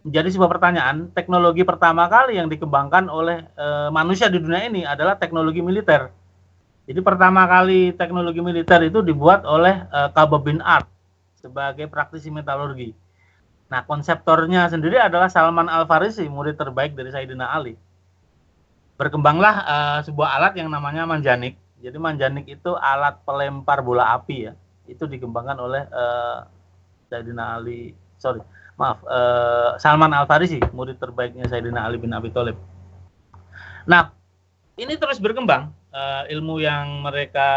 menjadi sebuah pertanyaan, teknologi pertama kali yang dikembangkan oleh manusia di dunia ini adalah teknologi militer. Jadi pertama kali teknologi militer itu dibuat oleh Khabbab bin Arad sebagai praktisi metalurgi. Nah, konseptornya sendiri adalah Salman Al-Farisi, murid terbaik dari Sayyidina Ali. Berkembanglah sebuah alat yang namanya manjanik. Jadi manjanik itu alat pelempar bola api ya. Itu dikembangkan oleh Sayyidina Ali, Salman Al-Farisi, murid terbaiknya Sayyidina Ali bin Abi Thalib. Nah, ini terus berkembang. Ilmu yang mereka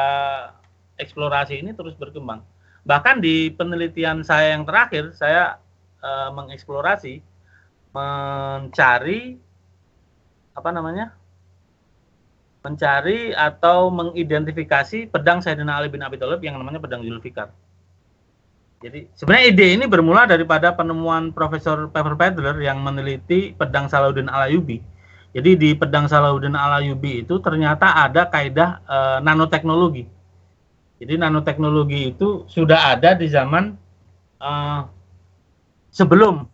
eksplorasi ini terus berkembang. Bahkan di penelitian saya yang terakhir, saya mengeksplorasi, mencari atau mengidentifikasi pedang Sayyidina Ali bin Abi Thalib yang namanya pedang Zulfikar. Jadi sebenarnya ide ini bermula daripada penemuan Profesor Pfeffer Pedler yang meneliti pedang Salahuddin Al-Ayyubi. Jadi di pedang Salahuddin Al-Ayyubi itu ternyata ada kaidah nanoteknologi. Jadi nanoteknologi itu sudah ada di zaman sebelum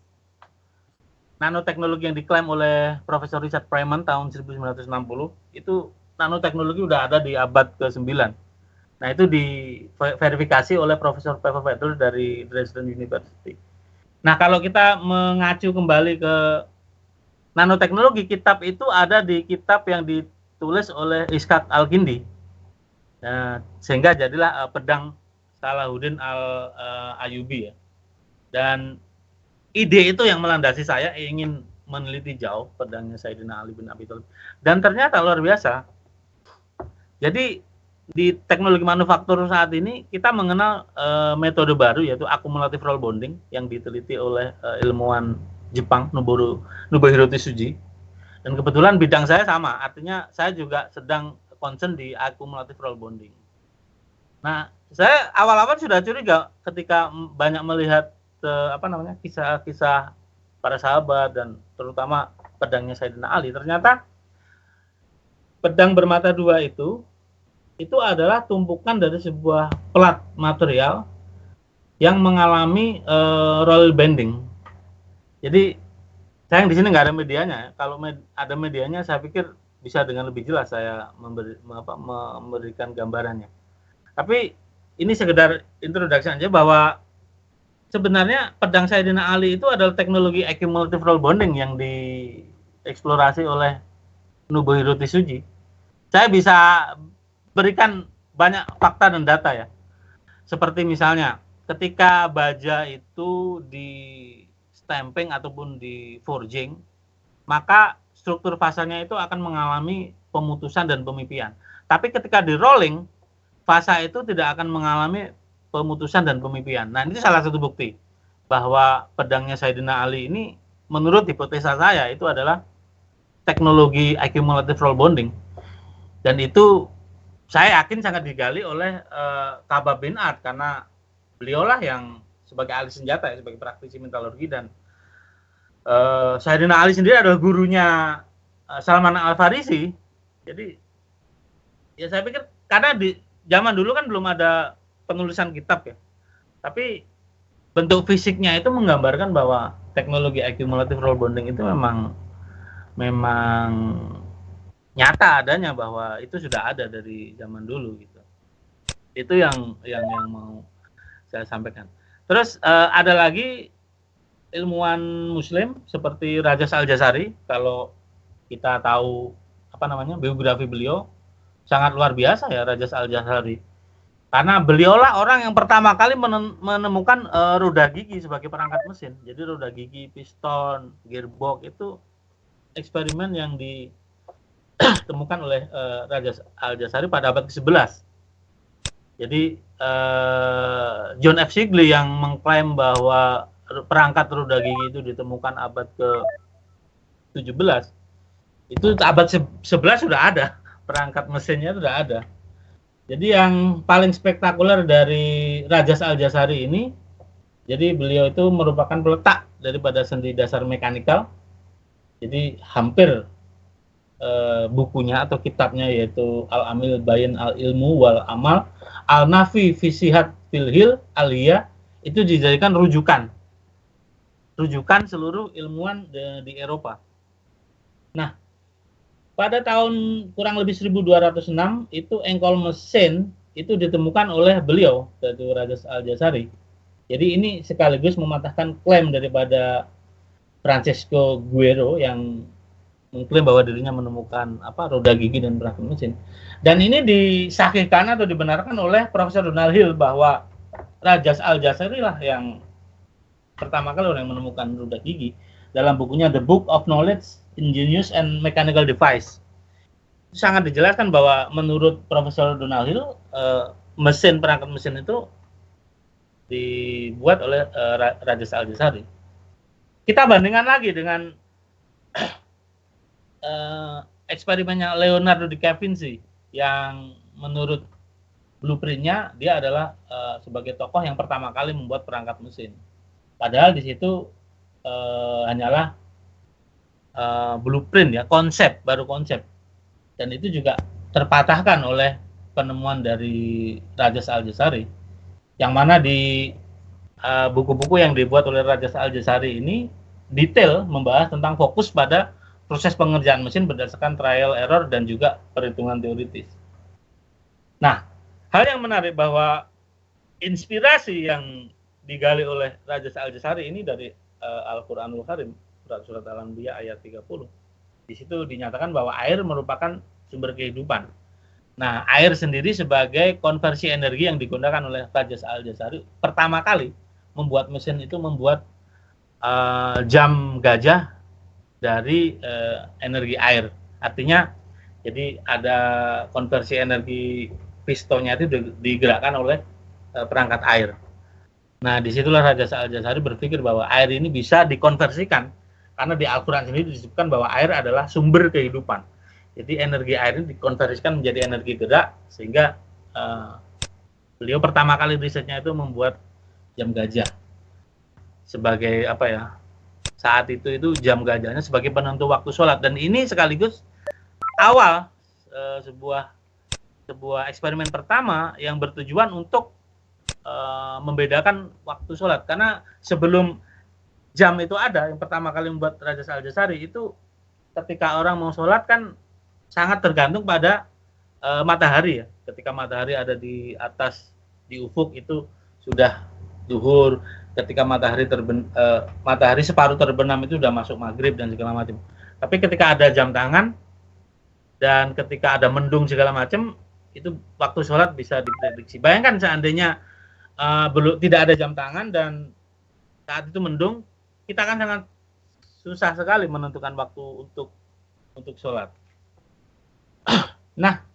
nanoteknologi yang diklaim oleh Profesor Richard Feynman tahun 1960. Itu nanoteknologi sudah ada di abad ke-9. Nah, itu diverifikasi oleh Profesor Pfeffer Pedler dari Dresden University. Nah, kalau kita mengacu kembali ke nanoteknologi, kitab itu ada di kitab yang ditulis oleh Ishaq Al-Kindi. Nah, sehingga jadilah pedang Salahuddin Al-Ayyubi ya. Dan ide itu yang melandasi saya ingin meneliti jauh pedangnya Sayyidina Ali bin Abi Thalib. Dan ternyata luar biasa. Jadi di teknologi manufaktur saat ini kita mengenal metode baru yaitu akumulatif roll bonding yang diteliti oleh ilmuwan Jepang, Nobuhiro Tsuji. Dan kebetulan bidang saya sama, artinya saya juga sedang concern di akumulatif roll bonding. Nah, saya awal-awal sudah curiga ketika banyak melihat kisah-kisah para sahabat dan terutama pedangnya Sayyidina Ali. Ternyata pedang bermata dua itu adalah tumpukan dari sebuah plat material yang mengalami roll bending. Jadi sayang di sini nggak ada medianya. Kalau ada medianya, saya pikir bisa dengan lebih jelas saya memberikan gambarannya. Tapi ini sekedar introduksi aja bahwa sebenarnya pedang Sayyidina Ali itu adalah teknologi accumulative roll bonding yang dieksplorasi oleh Nobuhiro Tsuji. Saya bisa berikan banyak fakta dan data ya. Seperti misalnya ketika baja itu di stamping ataupun di forging, maka struktur fasanya itu akan mengalami pemutusan dan pemipian. Tapi ketika di rolling, fasa itu tidak akan mengalami pemutusan dan pemipian. Nah, ini salah satu bukti bahwa pedangnya Sayyidina Ali ini menurut hipotesa saya itu adalah teknologi accumulative roll bonding. Dan itu saya yakin sangat digali oleh Khabbab bin Ard, karena beliaulah yang sebagai ahli senjata ya, sebagai praktisi metalurgi, dan Sayyidina Ali sendiri adalah gurunya Salman Al-Farisi. Jadi ya saya pikir karena di zaman dulu kan belum ada penulisan kitab ya. Tapi bentuk fisiknya itu menggambarkan bahwa teknologi accumulative roll bonding itu memang nyata adanya, bahwa itu sudah ada dari zaman dulu gitu. Itu yang mau saya sampaikan. Terus ada lagi ilmuwan Muslim seperti Rajas Al-Jazari. Kalau kita tahu biografi beliau sangat luar biasa ya, Rajas Al-Jazari. Karena beliaulah orang yang pertama kali menemukan roda gigi sebagai perangkat mesin. Jadi roda gigi, piston, gearbox itu eksperimen yang ditemukan oleh Rajas Al-Jazari pada abad ke-11. Jadi John F. Shigley yang mengklaim bahwa perangkat roda gigi itu ditemukan abad ke-17. Itu abad 11 sudah ada, perangkat mesinnya sudah ada. Jadi yang paling spektakuler dari Rajas Al-Jazari ini, jadi beliau itu merupakan peletak daripada sendi dasar mekanikal. Jadi hampir bukunya atau kitabnya yaitu Al-Amil Bayin Al-Ilmu Wal Amal Al-Nafi Fisihat Filhil Aliyah itu dijadikan rujukan seluruh ilmuwan di Eropa. Nah, pada tahun kurang lebih 1206 itu engkol mesin itu ditemukan oleh beliau, yaitu Rajas Al-Jazari. Jadi ini sekaligus mematahkan klaim daripada Francesco Guerro yang mengklaim bahwa dirinya menemukan roda gigi dan perangkat mesin. Dan ini disahihkan atau dibenarkan oleh Profesor Donald Hill bahwa Rajas Al-Jazari lah yang pertama kali orang yang menemukan roda gigi dalam bukunya The Book of Knowledge, Ingenious and Mechanical Device. Sangat dijelaskan bahwa menurut Profesor Donald Hill perangkat mesin itu dibuat oleh Rajas Al-Jazari. Kita bandingkan lagi dengan eksperimennya Leonardo da Vinci yang menurut blueprintnya dia adalah sebagai tokoh yang pertama kali membuat perangkat mesin. Padahal di situ hanyalah blueprint ya, baru konsep. Dan itu juga terpatahkan oleh penemuan dari Rajas Al-Jazari. Yang mana di buku-buku yang dibuat oleh Rajas Al-Jazari ini detail membahas tentang fokus pada proses pengerjaan mesin berdasarkan trial error dan juga perhitungan teoritis. Nah, hal yang menarik bahwa inspirasi yang digali oleh Rajas Al-Jazari ini dari Al-Qur'anul Karim, surat Al-Anbiya ayat 30. Di situ dinyatakan bahwa air merupakan sumber kehidupan. Nah, air sendiri sebagai konversi energi yang digunakan oleh Rajas Al-Jazari pertama kali membuat mesin itu membuat jam gajah dari energi air. Artinya jadi ada konversi energi pistonnya itu digerakkan oleh perangkat air. Nah, disitulah Rajas Al-Jazari berpikir bahwa air ini bisa dikonversikan, karena di Al-Quran sendiri disebutkan bahwa air adalah sumber kehidupan. Jadi energi air ini dikonversikan menjadi energi gerak, sehingga beliau pertama kali risetnya itu membuat jam gajah sebagai saat itu jam gajahnya sebagai penentu waktu sholat. Dan ini sekaligus awal sebuah eksperimen pertama yang bertujuan untuk membedakan waktu sholat. Karena sebelum jam itu ada, yang pertama kali membuat Rajas Al-Jazari itu ketika orang mau sholat kan sangat tergantung pada matahari ya. Ketika matahari ada di atas di ufuk itu sudah zuhur. Ketika matahari separuh terbenam itu sudah masuk maghrib dan segala macam. Tapi ketika ada jam tangan dan ketika ada mendung segala macam, itu waktu sholat bisa diprediksi. Bayangkan seandainya belum tidak ada jam tangan dan saat itu mendung, kita akan sangat susah sekali menentukan waktu untuk sholat. Nah,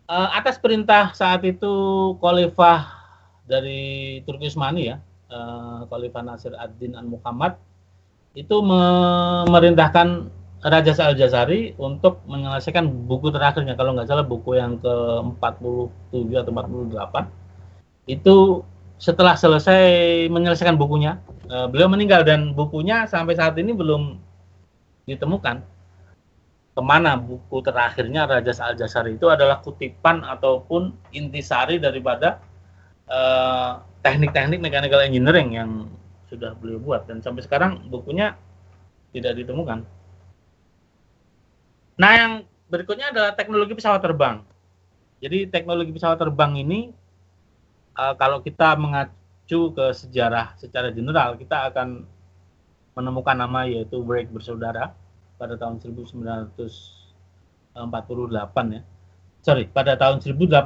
atas perintah saat itu Khalifah dari Turki Utsmani ya, Khalifah Nasir ad-Din Al-Muhammad itu memerintahkan Raja Al-Jazari untuk menyelesaikan buku terakhirnya, kalau nggak salah buku yang ke-47 atau 48. Itu setelah selesai menyelesaikan bukunya, beliau meninggal dan bukunya sampai saat ini belum ditemukan. Kemana buku terakhirnya Raja Al-Jazari itu adalah kutipan ataupun intisari daripada teknik-teknik mechanical engineering yang sudah beliau buat, dan sampai sekarang bukunya tidak ditemukan. Nah, yang berikutnya adalah teknologi pesawat terbang. Jadi teknologi pesawat terbang ini kalau kita mengacu ke sejarah secara general, kita akan menemukan nama yaitu Wright bersaudara pada tahun 1948 ya. Pada tahun 1848,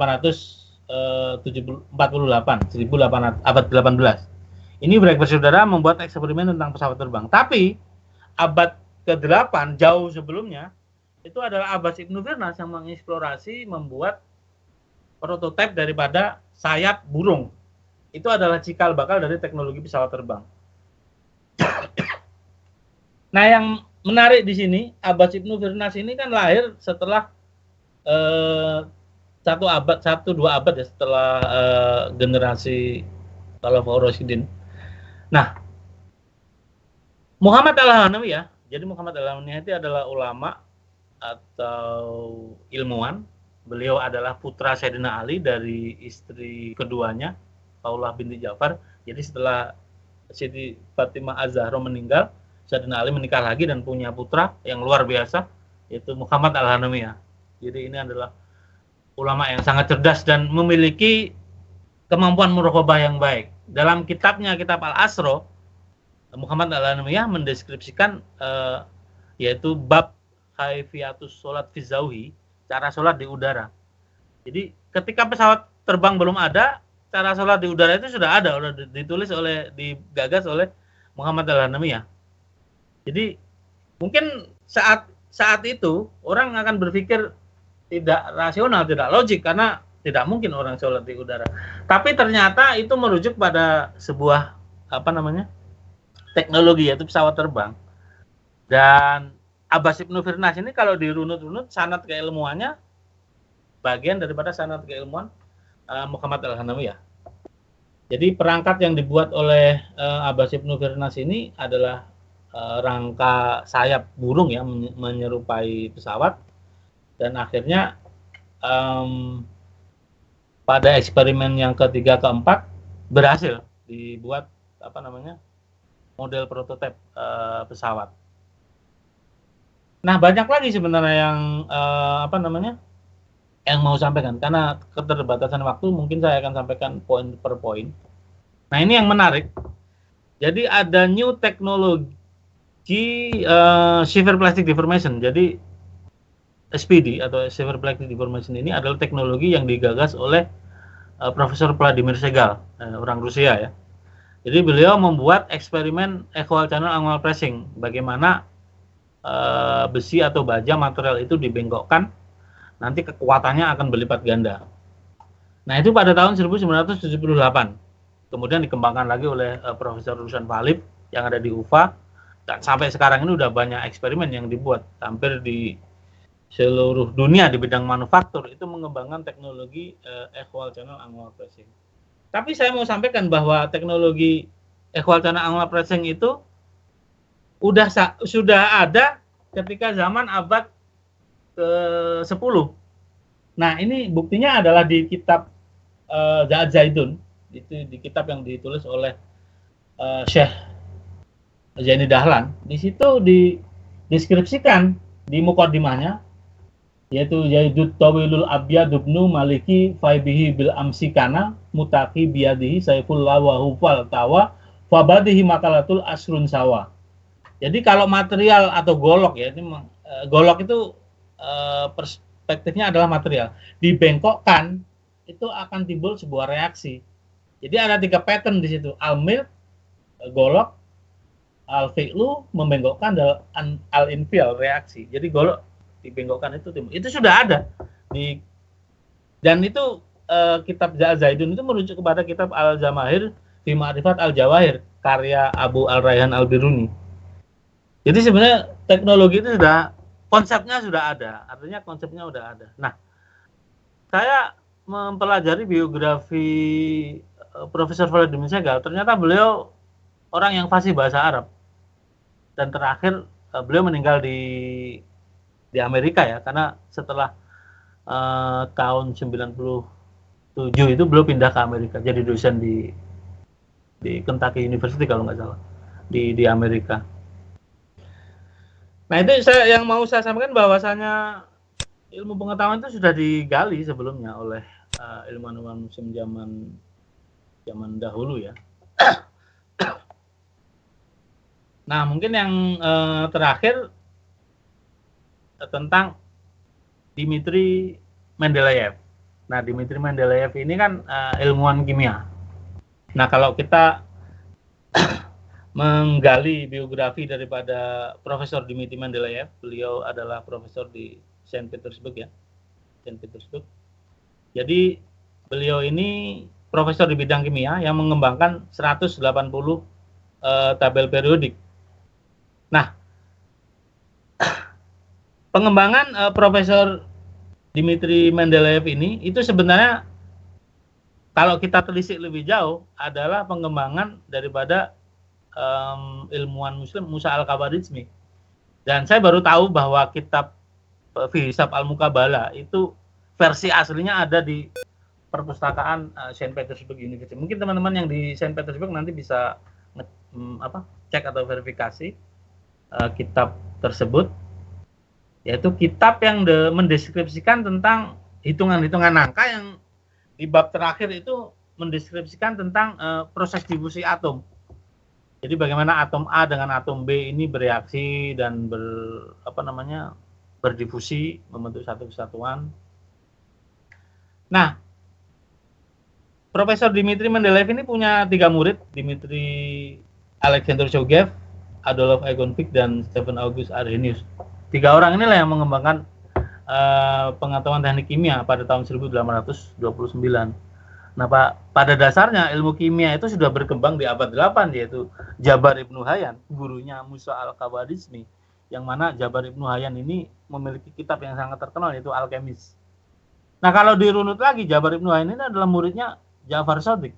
abad 18. Ini Wright bersaudara membuat eksperimen tentang pesawat terbang. Tapi abad ke-8 jauh sebelumnya itu adalah Abbas Ibnu Firnas yang mengeksplorasi membuat prototipe daripada sayap burung. Itu adalah cikal bakal dari teknologi pesawat terbang. Nah, yang menarik di sini, Abbas Ibnu Firnas ini kan lahir setelah 2 abad ya, setelah generasi Khalifah Rasyidin. Nah, Muhammad Al-Hanawi ya. Jadi Muhammad Al-Hanawi itu adalah ulama atau ilmuwan. Beliau adalah putra Sayyidina Ali dari istri keduanya, Khawlah binti Ja'far. Jadi setelah Siti Fatimah Az-Zahra meninggal, Sayyidina Ali menikah lagi dan punya putra yang luar biasa, yaitu Muhammad Al-Hanawi ya. Jadi ini adalah ulama yang sangat cerdas dan memiliki kemampuan muraqabah yang baik. Dalam kitabnya, Kitab Al-Asro, Muhammad Al-Hanawiyah mendeskripsikan yaitu bab kaifiyatus sholat fi zauhi, cara sholat di udara. Jadi ketika pesawat terbang belum ada, cara sholat di udara itu sudah ada, sudah digagas oleh Muhammad Al-Hanawiyah. Jadi mungkin saat itu orang akan berpikir tidak rasional, tidak logik, karena tidak mungkin orang sholat di udara. Tapi ternyata itu merujuk pada sebuah teknologi, yaitu pesawat terbang. Dan Abbas Ibnu Firnas ini kalau dirunut-runut sanad keilmuannya bagian daripada sanad keilmuan Muhammad Al-Hanawiyah. Jadi perangkat yang dibuat oleh Abbas Ibnu Firnas ini adalah rangka sayap burung ya, menyerupai pesawat, dan akhirnya pada eksperimen yang ketiga keempat berhasil dibuat model prototipe pesawat. Nah, banyak lagi sebenarnya yang yang mau sampaikan, karena keterbatasan waktu mungkin saya akan sampaikan poin per poin. Nah, ini yang menarik. Jadi ada new teknologi severe plastic deformation. Jadi SPD atau severe plastic deformation ini adalah teknologi yang digagas oleh Profesor Vladimir Segal, orang Rusia ya. Jadi beliau membuat eksperimen equal channel angular pressing, bagaimana besi atau baja material itu dibengkokkan, nanti kekuatannya akan berlipat ganda. Nah, itu pada tahun 1978. Kemudian dikembangkan lagi oleh Profesor Ruslan Valib yang ada di UVA, dan sampai sekarang ini udah banyak eksperimen yang dibuat hampir di seluruh dunia di bidang manufaktur itu mengembangkan teknologi equal channel angular pressing. Tapi saya mau sampaikan bahwa teknologi equal channel angular pressing itu sudah ada ketika zaman abad ke-10. Nah, ini buktinya adalah di kitab Za'ad Zaidun, itu di kitab yang ditulis oleh Syekh Zaini Dahlan. Di situ dideskripsikan di muqaddimahnya, yaitu Zaidut Tawilul Abyad ibnu Maliki Faibihi bil Amsikana Mutaqi biyadihi Saifullah wa hufal tawa Fabadihi makalatul asrun sawa. Jadi kalau material atau golok ya, golok itu perspektifnya adalah material. Dibengkokkan itu akan timbul sebuah reaksi. Jadi ada 3 pattern di situ. Al-mil, golok, al-fi'lu membengkokkan, dan al-infial reaksi. Jadi golok dibengkokkan itu timbul. Itu sudah ada dan itu kitab Zaidun itu merujuk kepada kitab Al-Jamahir fi Ma'rifat Al-Jawahir karya Abu Al-Rayhan Al-Biruni. Jadi sebenarnya teknologi itu konsepnya sudah ada, artinya konsepnya sudah ada. Nah, saya mempelajari biografi Profesor Vladimir Segal, ternyata beliau orang yang fasih bahasa Arab. Dan terakhir beliau meninggal di Amerika ya, karena setelah tahun 97 itu beliau pindah ke Amerika, jadi dosen di Kentucky University kalau nggak salah, di Amerika. Nah, itu yang mau saya sampaikan bahwasanya ilmu pengetahuan itu sudah digali sebelumnya oleh ilmuwan muslim zaman dahulu ya. Nah, mungkin yang terakhir tentang Dmitri Mendeleev. Nah, Dmitri Mendeleev ini kan ilmuwan kimia. Nah, kalau kita menggali biografi daripada Profesor Dmitri Mendeleev, beliau adalah profesor di Saint Petersburg ya, Saint Petersburg. Jadi beliau ini profesor di bidang kimia yang mengembangkan 180 tabel periodik. Nah, pengembangan Profesor Dmitri Mendeleev ini itu sebenarnya kalau kita telisik lebih jauh adalah pengembangan daripada ilmuwan muslim Musa Al-Khawarizmi. Dan saya baru tahu bahwa kitab Hisab Al-Muqabalah itu versi aslinya ada di perpustakaan Saint Petersburg University. Mungkin teman-teman yang di Saint Petersburg nanti bisa cek atau verifikasi kitab tersebut, yaitu kitab yang mendeskripsikan tentang hitungan-hitungan angka yang di bab terakhir itu mendeskripsikan tentang proses difusi atom. Jadi bagaimana atom A dengan atom B ini bereaksi dan berdifusi membentuk satu kesatuan. Nah, Profesor Dmitri Mendeleev ini punya 3 murid, Dmitri Alexander Shogev, Adolf Egonfick, dan Stephen August Arrhenius. 3 orang inilah yang mengembangkan pengetahuan teknik kimia pada tahun 1829. Nah, pada dasarnya ilmu kimia itu sudah berkembang di abad 8, yaitu Jabar Ibnu Hayyan, gurunya Musa Al-Khawarizmi, yang mana Jabar Ibnu Hayyan ini memiliki kitab yang sangat terkenal, yaitu Alkemis. Nah, kalau dirunut lagi, Jabar Ibnu Hayyan ini adalah muridnya Ja'far Shadiq.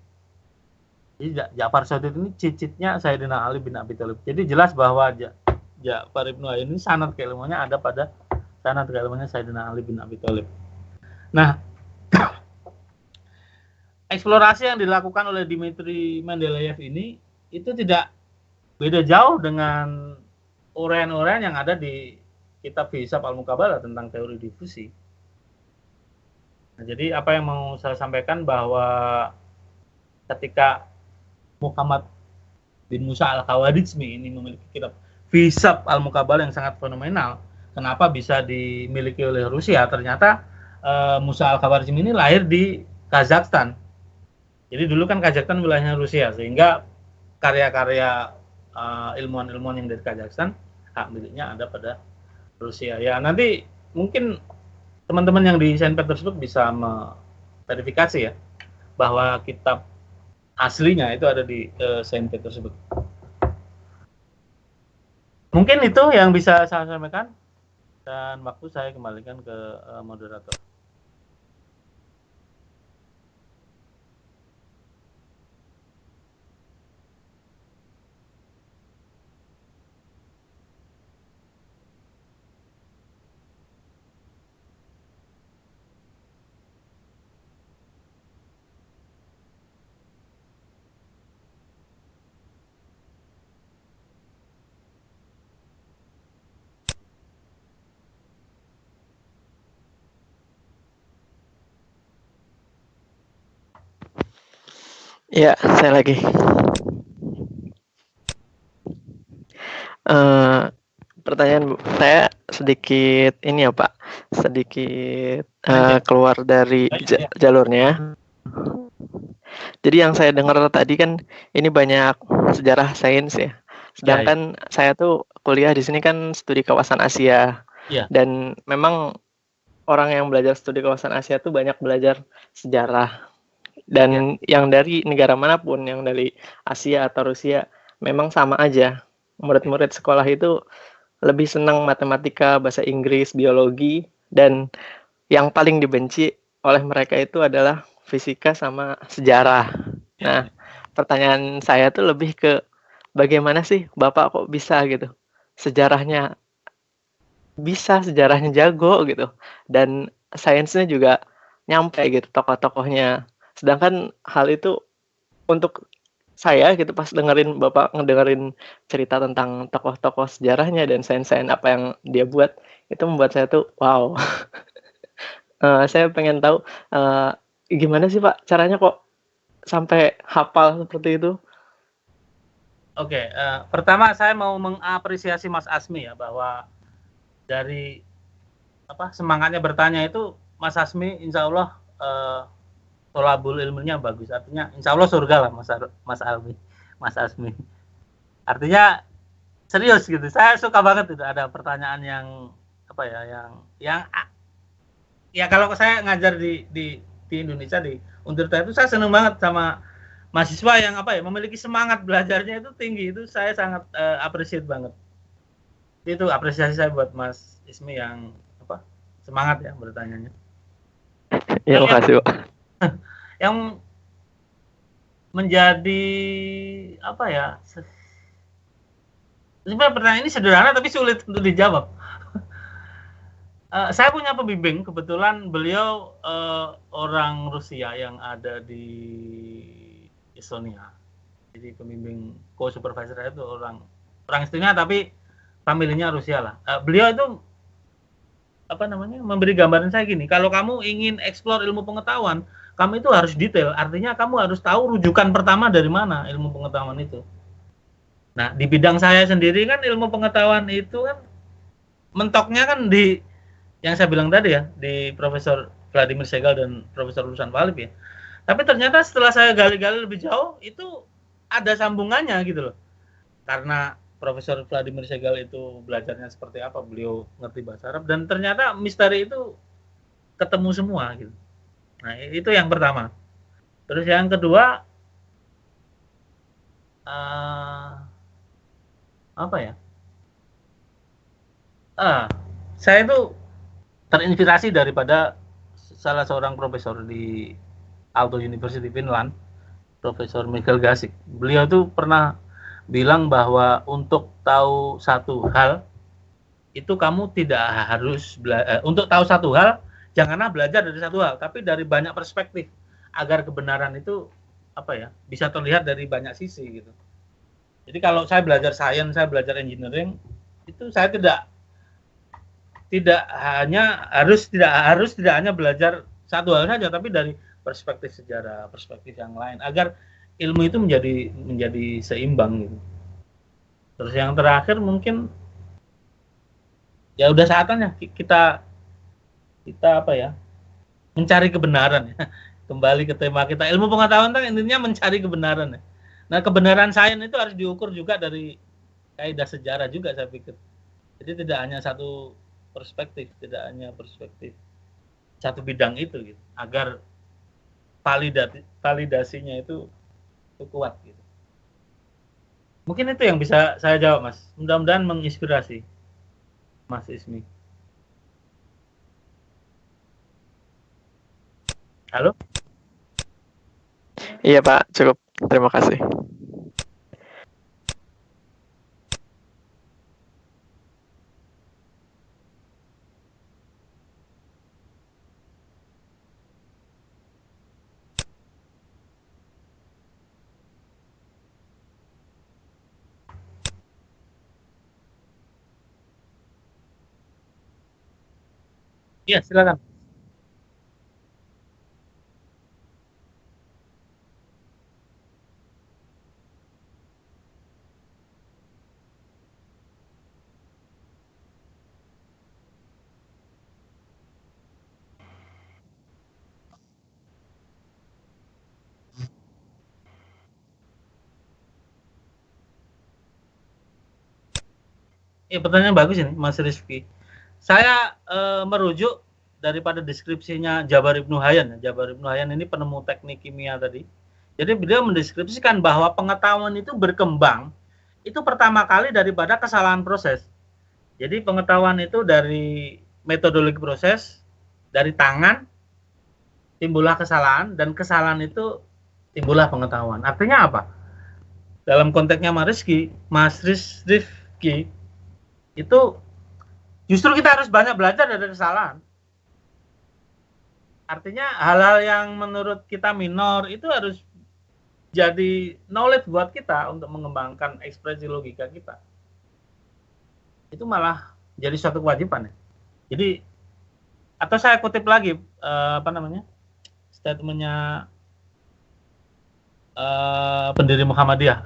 Jadi Ja'far Shadiq ini cicitnya Sayyidina Ali bin Abi Thalib. Jadi jelas bahwa Ja'far Ibnu Hayyan ini sanad keilmuannya ada pada sanad keilmuannya Sayyidina Ali bin Abi Thalib. Nah, eksplorasi yang dilakukan oleh Dmitri Mendeleev ini itu tidak beda jauh dengan uraian-uraian yang ada di kitab Hisab Al-Muqabalah tentang teori difusi. Nah, jadi apa yang mau saya sampaikan bahwa ketika Muhammad bin Musa Al-Khawarizmi ini memiliki kitab Hisab Al-Muqabalah yang sangat fenomenal, kenapa bisa dimiliki oleh Rusia? Ternyata Musa Al-Khawarizmi ini lahir di Kazakhstan. Jadi dulu kan Kazakhstan wilayahnya Rusia, sehingga karya-karya ilmuwan-ilmuwan yang dari Kazakhstan hak miliknya ada pada Rusia. Ya, nanti mungkin teman-teman yang di Saint Petersburg bisa verifikasi ya bahwa kitab aslinya itu ada di Saint Petersburg. Mungkin itu yang bisa saya sampaikan, dan waktu saya kembalikan ke moderator. Ya, saya lagi. Pertanyaan Bu, sedikit ini ya Pak, sedikit Melenceng. keluar dari Ya. jalurnya. Jadi yang saya dengar tadi kan ini banyak sejarah sains ya. Sedangkan saya tuh kuliah di sini kan studi kawasan Asia. Iya. Dan memang orang yang belajar studi kawasan Asia tuh banyak belajar sejarah. Dan yang dari negara manapun, yang dari Asia atau Rusia, memang sama aja. Murid-murid sekolah itu lebih senang matematika, bahasa Inggris, biologi, dan yang paling dibenci oleh mereka itu adalah fisika sama sejarah. Nah, pertanyaan saya tuh lebih ke bagaimana sih Bapak kok bisa gitu? Sejarahnya bisa, sejarahnya jago gitu. Dan sainsnya juga nyampe gitu tokoh-tokohnya. Sedangkan hal itu untuk saya gitu pas dengerin Bapak ngedengerin cerita tentang tokoh-tokoh sejarahnya dan sains-sains apa yang dia buat, itu membuat saya tuh wow. Saya pengen tahu, gimana sih Pak caranya kok sampai hafal seperti itu? Oke, pertama saya mau mengapresiasi Mas Asmi ya, bahwa dari semangatnya bertanya itu Mas Asmi insya Allah tolabul ilmunya bagus, artinya insya Allah surga lah Mas Asmi. Artinya serius gitu. Saya suka banget itu ada pertanyaan yang ya kalau saya ngajar di Indonesia di Untirta itu saya seneng banget sama mahasiswa yang memiliki semangat belajarnya itu tinggi. Itu saya sangat appreciate banget. Itu apresiasi saya buat Mas Ismi yang semangat ya bertanyanya. Ya, makasih Pak. Yang menjadi sebenarnya pertanyaan ini sederhana tapi sulit untuk dijawab. Saya punya pembimbing, kebetulan beliau orang Rusia yang ada di Estonia. Jadi pembimbing co-supervisor saya itu orang Estonia tapi familinya Rusia lah. Beliau itu memberi gambaran saya gini, kalau kamu ingin eksplor ilmu pengetahuan, kamu itu harus detail, artinya kamu harus tahu rujukan pertama dari mana ilmu pengetahuan itu. Nah, di bidang saya sendiri kan ilmu pengetahuan itu kan mentoknya kan di yang saya bilang tadi ya, di Profesor Vladimir Segal dan Profesor Ruslan Walib ya. Tapi ternyata setelah saya gali-gali lebih jauh, itu ada sambungannya gitu loh. Karena Profesor Vladimir Segal itu belajarnya seperti apa, beliau ngerti bahasa Arab, dan ternyata misteri itu ketemu semua gitu. Nah, itu yang pertama. Terus yang kedua, saya itu terinspirasi daripada salah seorang profesor di Aalto University Finland, Profesor Michael Gasik. Beliau tuh pernah bilang bahwa untuk tahu satu hal itu kamu tidak harus untuk tahu satu hal janganlah belajar dari satu hal, tapi dari banyak perspektif agar kebenaran itu bisa terlihat dari banyak sisi gitu. Jadi kalau saya belajar sains, saya belajar engineering, itu saya tidak hanya belajar satu hal saja, tapi dari perspektif sejarah, perspektif yang lain, agar ilmu itu menjadi seimbang gitu. Terus yang terakhir mungkin ya udah saatnya kita mencari kebenaran ya. Kembali ke tema kita, ilmu pengetahuan kan intinya mencari kebenaran ya. Nah, kebenaran sains itu harus diukur juga dari kaidah sejarah juga saya pikir. Jadi tidak hanya satu perspektif, tidak hanya perspektif satu bidang itu gitu, agar validasinya itu kuat gitu. Mungkin itu yang bisa saya jawab, Mas. Mudah-mudahan menginspirasi Mas Ismi. Halo? Iya Pak, cukup. Terima kasih. Iya, silakan. Pertanyaan bagus ini, Mas Rizky. Saya merujuk daripada deskripsinya Jabar Ibnu Hayyan. Jabar Ibnu Hayyan ini penemu teknik kimia tadi. Jadi beliau mendeskripsikan bahwa pengetahuan itu berkembang itu pertama kali daripada kesalahan proses. Jadi pengetahuan itu dari metodologi proses, dari tangan timbullah kesalahan, dan kesalahan itu timbullah pengetahuan. Artinya apa? Dalam konteksnya Mas Rizky itu justru kita harus banyak belajar dari kesalahan. Artinya hal-hal yang menurut kita minor itu harus jadi knowledge buat kita untuk mengembangkan ekspresi logika kita. Itu malah jadi suatu kewajiban ya. Jadi atau saya kutip lagi statementnya pendiri Muhammadiyah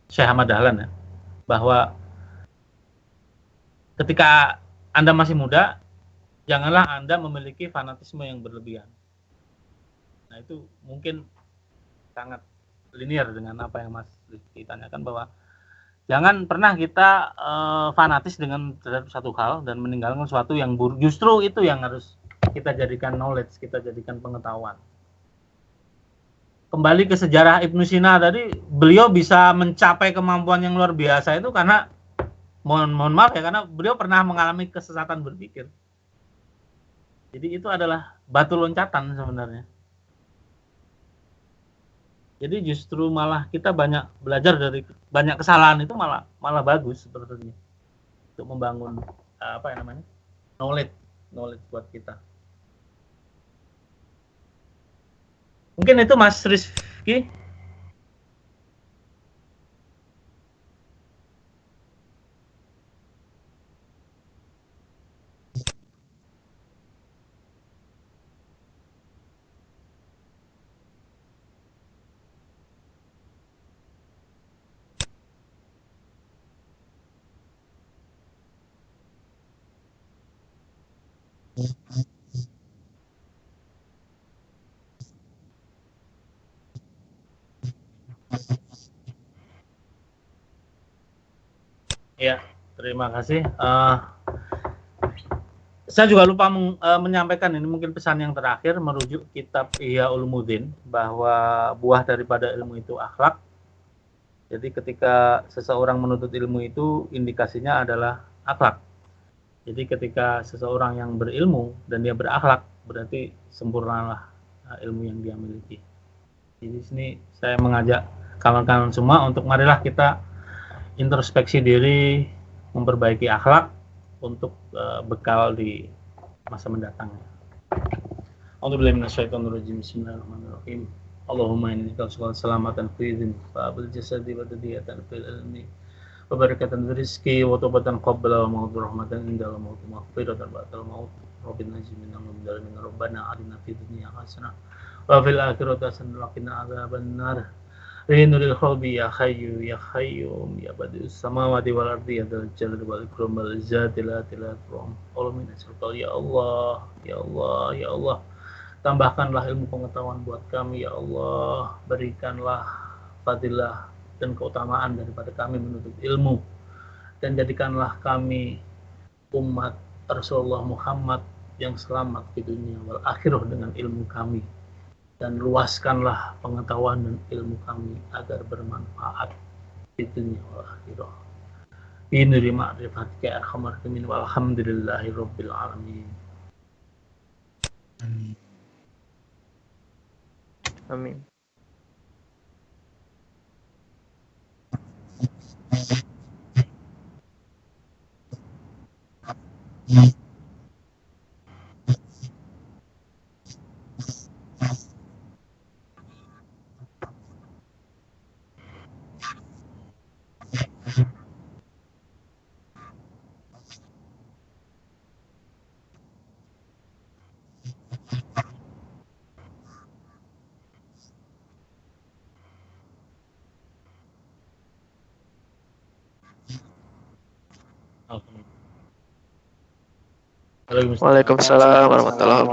Syekh Ahmad Dahlan ya, bahwa ketika Anda masih muda, janganlah Anda memiliki fanatisme yang berlebihan. Nah, itu mungkin sangat linear dengan apa yang Mas Rizky tanyakan, bahwa jangan pernah kita fanatis dengan satu hal dan meninggalkan sesuatu yang buruk. Justru itu yang harus kita jadikan knowledge, kita jadikan pengetahuan. Kembali ke sejarah Ibnu Sina tadi, beliau bisa mencapai kemampuan yang luar biasa itu karena mohon maaf ya, karena beliau pernah mengalami kesesatan berpikir. Jadi itu adalah batu loncatan sebenarnya. Jadi justru malah kita banyak belajar dari banyak kesalahan itu malah bagus sebetulnya untuk membangun knowledge buat kita. Mungkin itu Mas Rizky. Ya, terima kasih. Saya juga lupa menyampaikan ini, mungkin pesan yang terakhir merujuk kitab Ihya Ulumuddin, bahwa buah daripada ilmu itu akhlak. Jadi ketika seseorang menuntut ilmu itu indikasinya adalah akhlak. Jadi ketika seseorang yang berilmu dan dia berakhlak, berarti sempurnalah ilmu yang dia miliki. Jadi di sini saya mengajak kawan-kawan semua untuk marilah kita introspeksi diri, memperbaiki akhlak untuk bekal di masa mendatang. A'udzubillahi minasyaitonirrajim. Bismillahirrahmanirrahim. Allahumma inni as'aluka salamatan fi din fa bil jasadi wa tadiyatan fil ilmi wa barakatan fil rizqi wa tawbatan qabla wa mawdu rahmatan indal maut maghfiratan ba'dal maut. Rabbina najina min dzalimin rabbana atina fid dunya hasanah wa fil akhirati hasanah wa qina adzabannar. Rinuril khalbi ya hayyu ya qayyum ya badi'us samawati wal ardi ya dzal jalali wal ikram wal izzati la ilaha illa anta. Ya Allah, ya Allah, ya Allah, tambahkanlah ilmu pengetahuan buat kami ya Allah, berikanlah fadilah dan keutamaan daripada kami menuntut ilmu, dan jadikanlah kami umat Rasulullah Muhammad yang selamat di dunia wal akhirah dengan ilmu kami, dan luaskanlah pengetahuan dan ilmu kami agar bermanfaat di dunia wal akhirah. Binuri ma'rifatika arhamar rahimin walhamdulillahi rabbil alamin. Amin. Waalaikumsalam warahmatullahi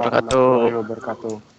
wabarakatuh.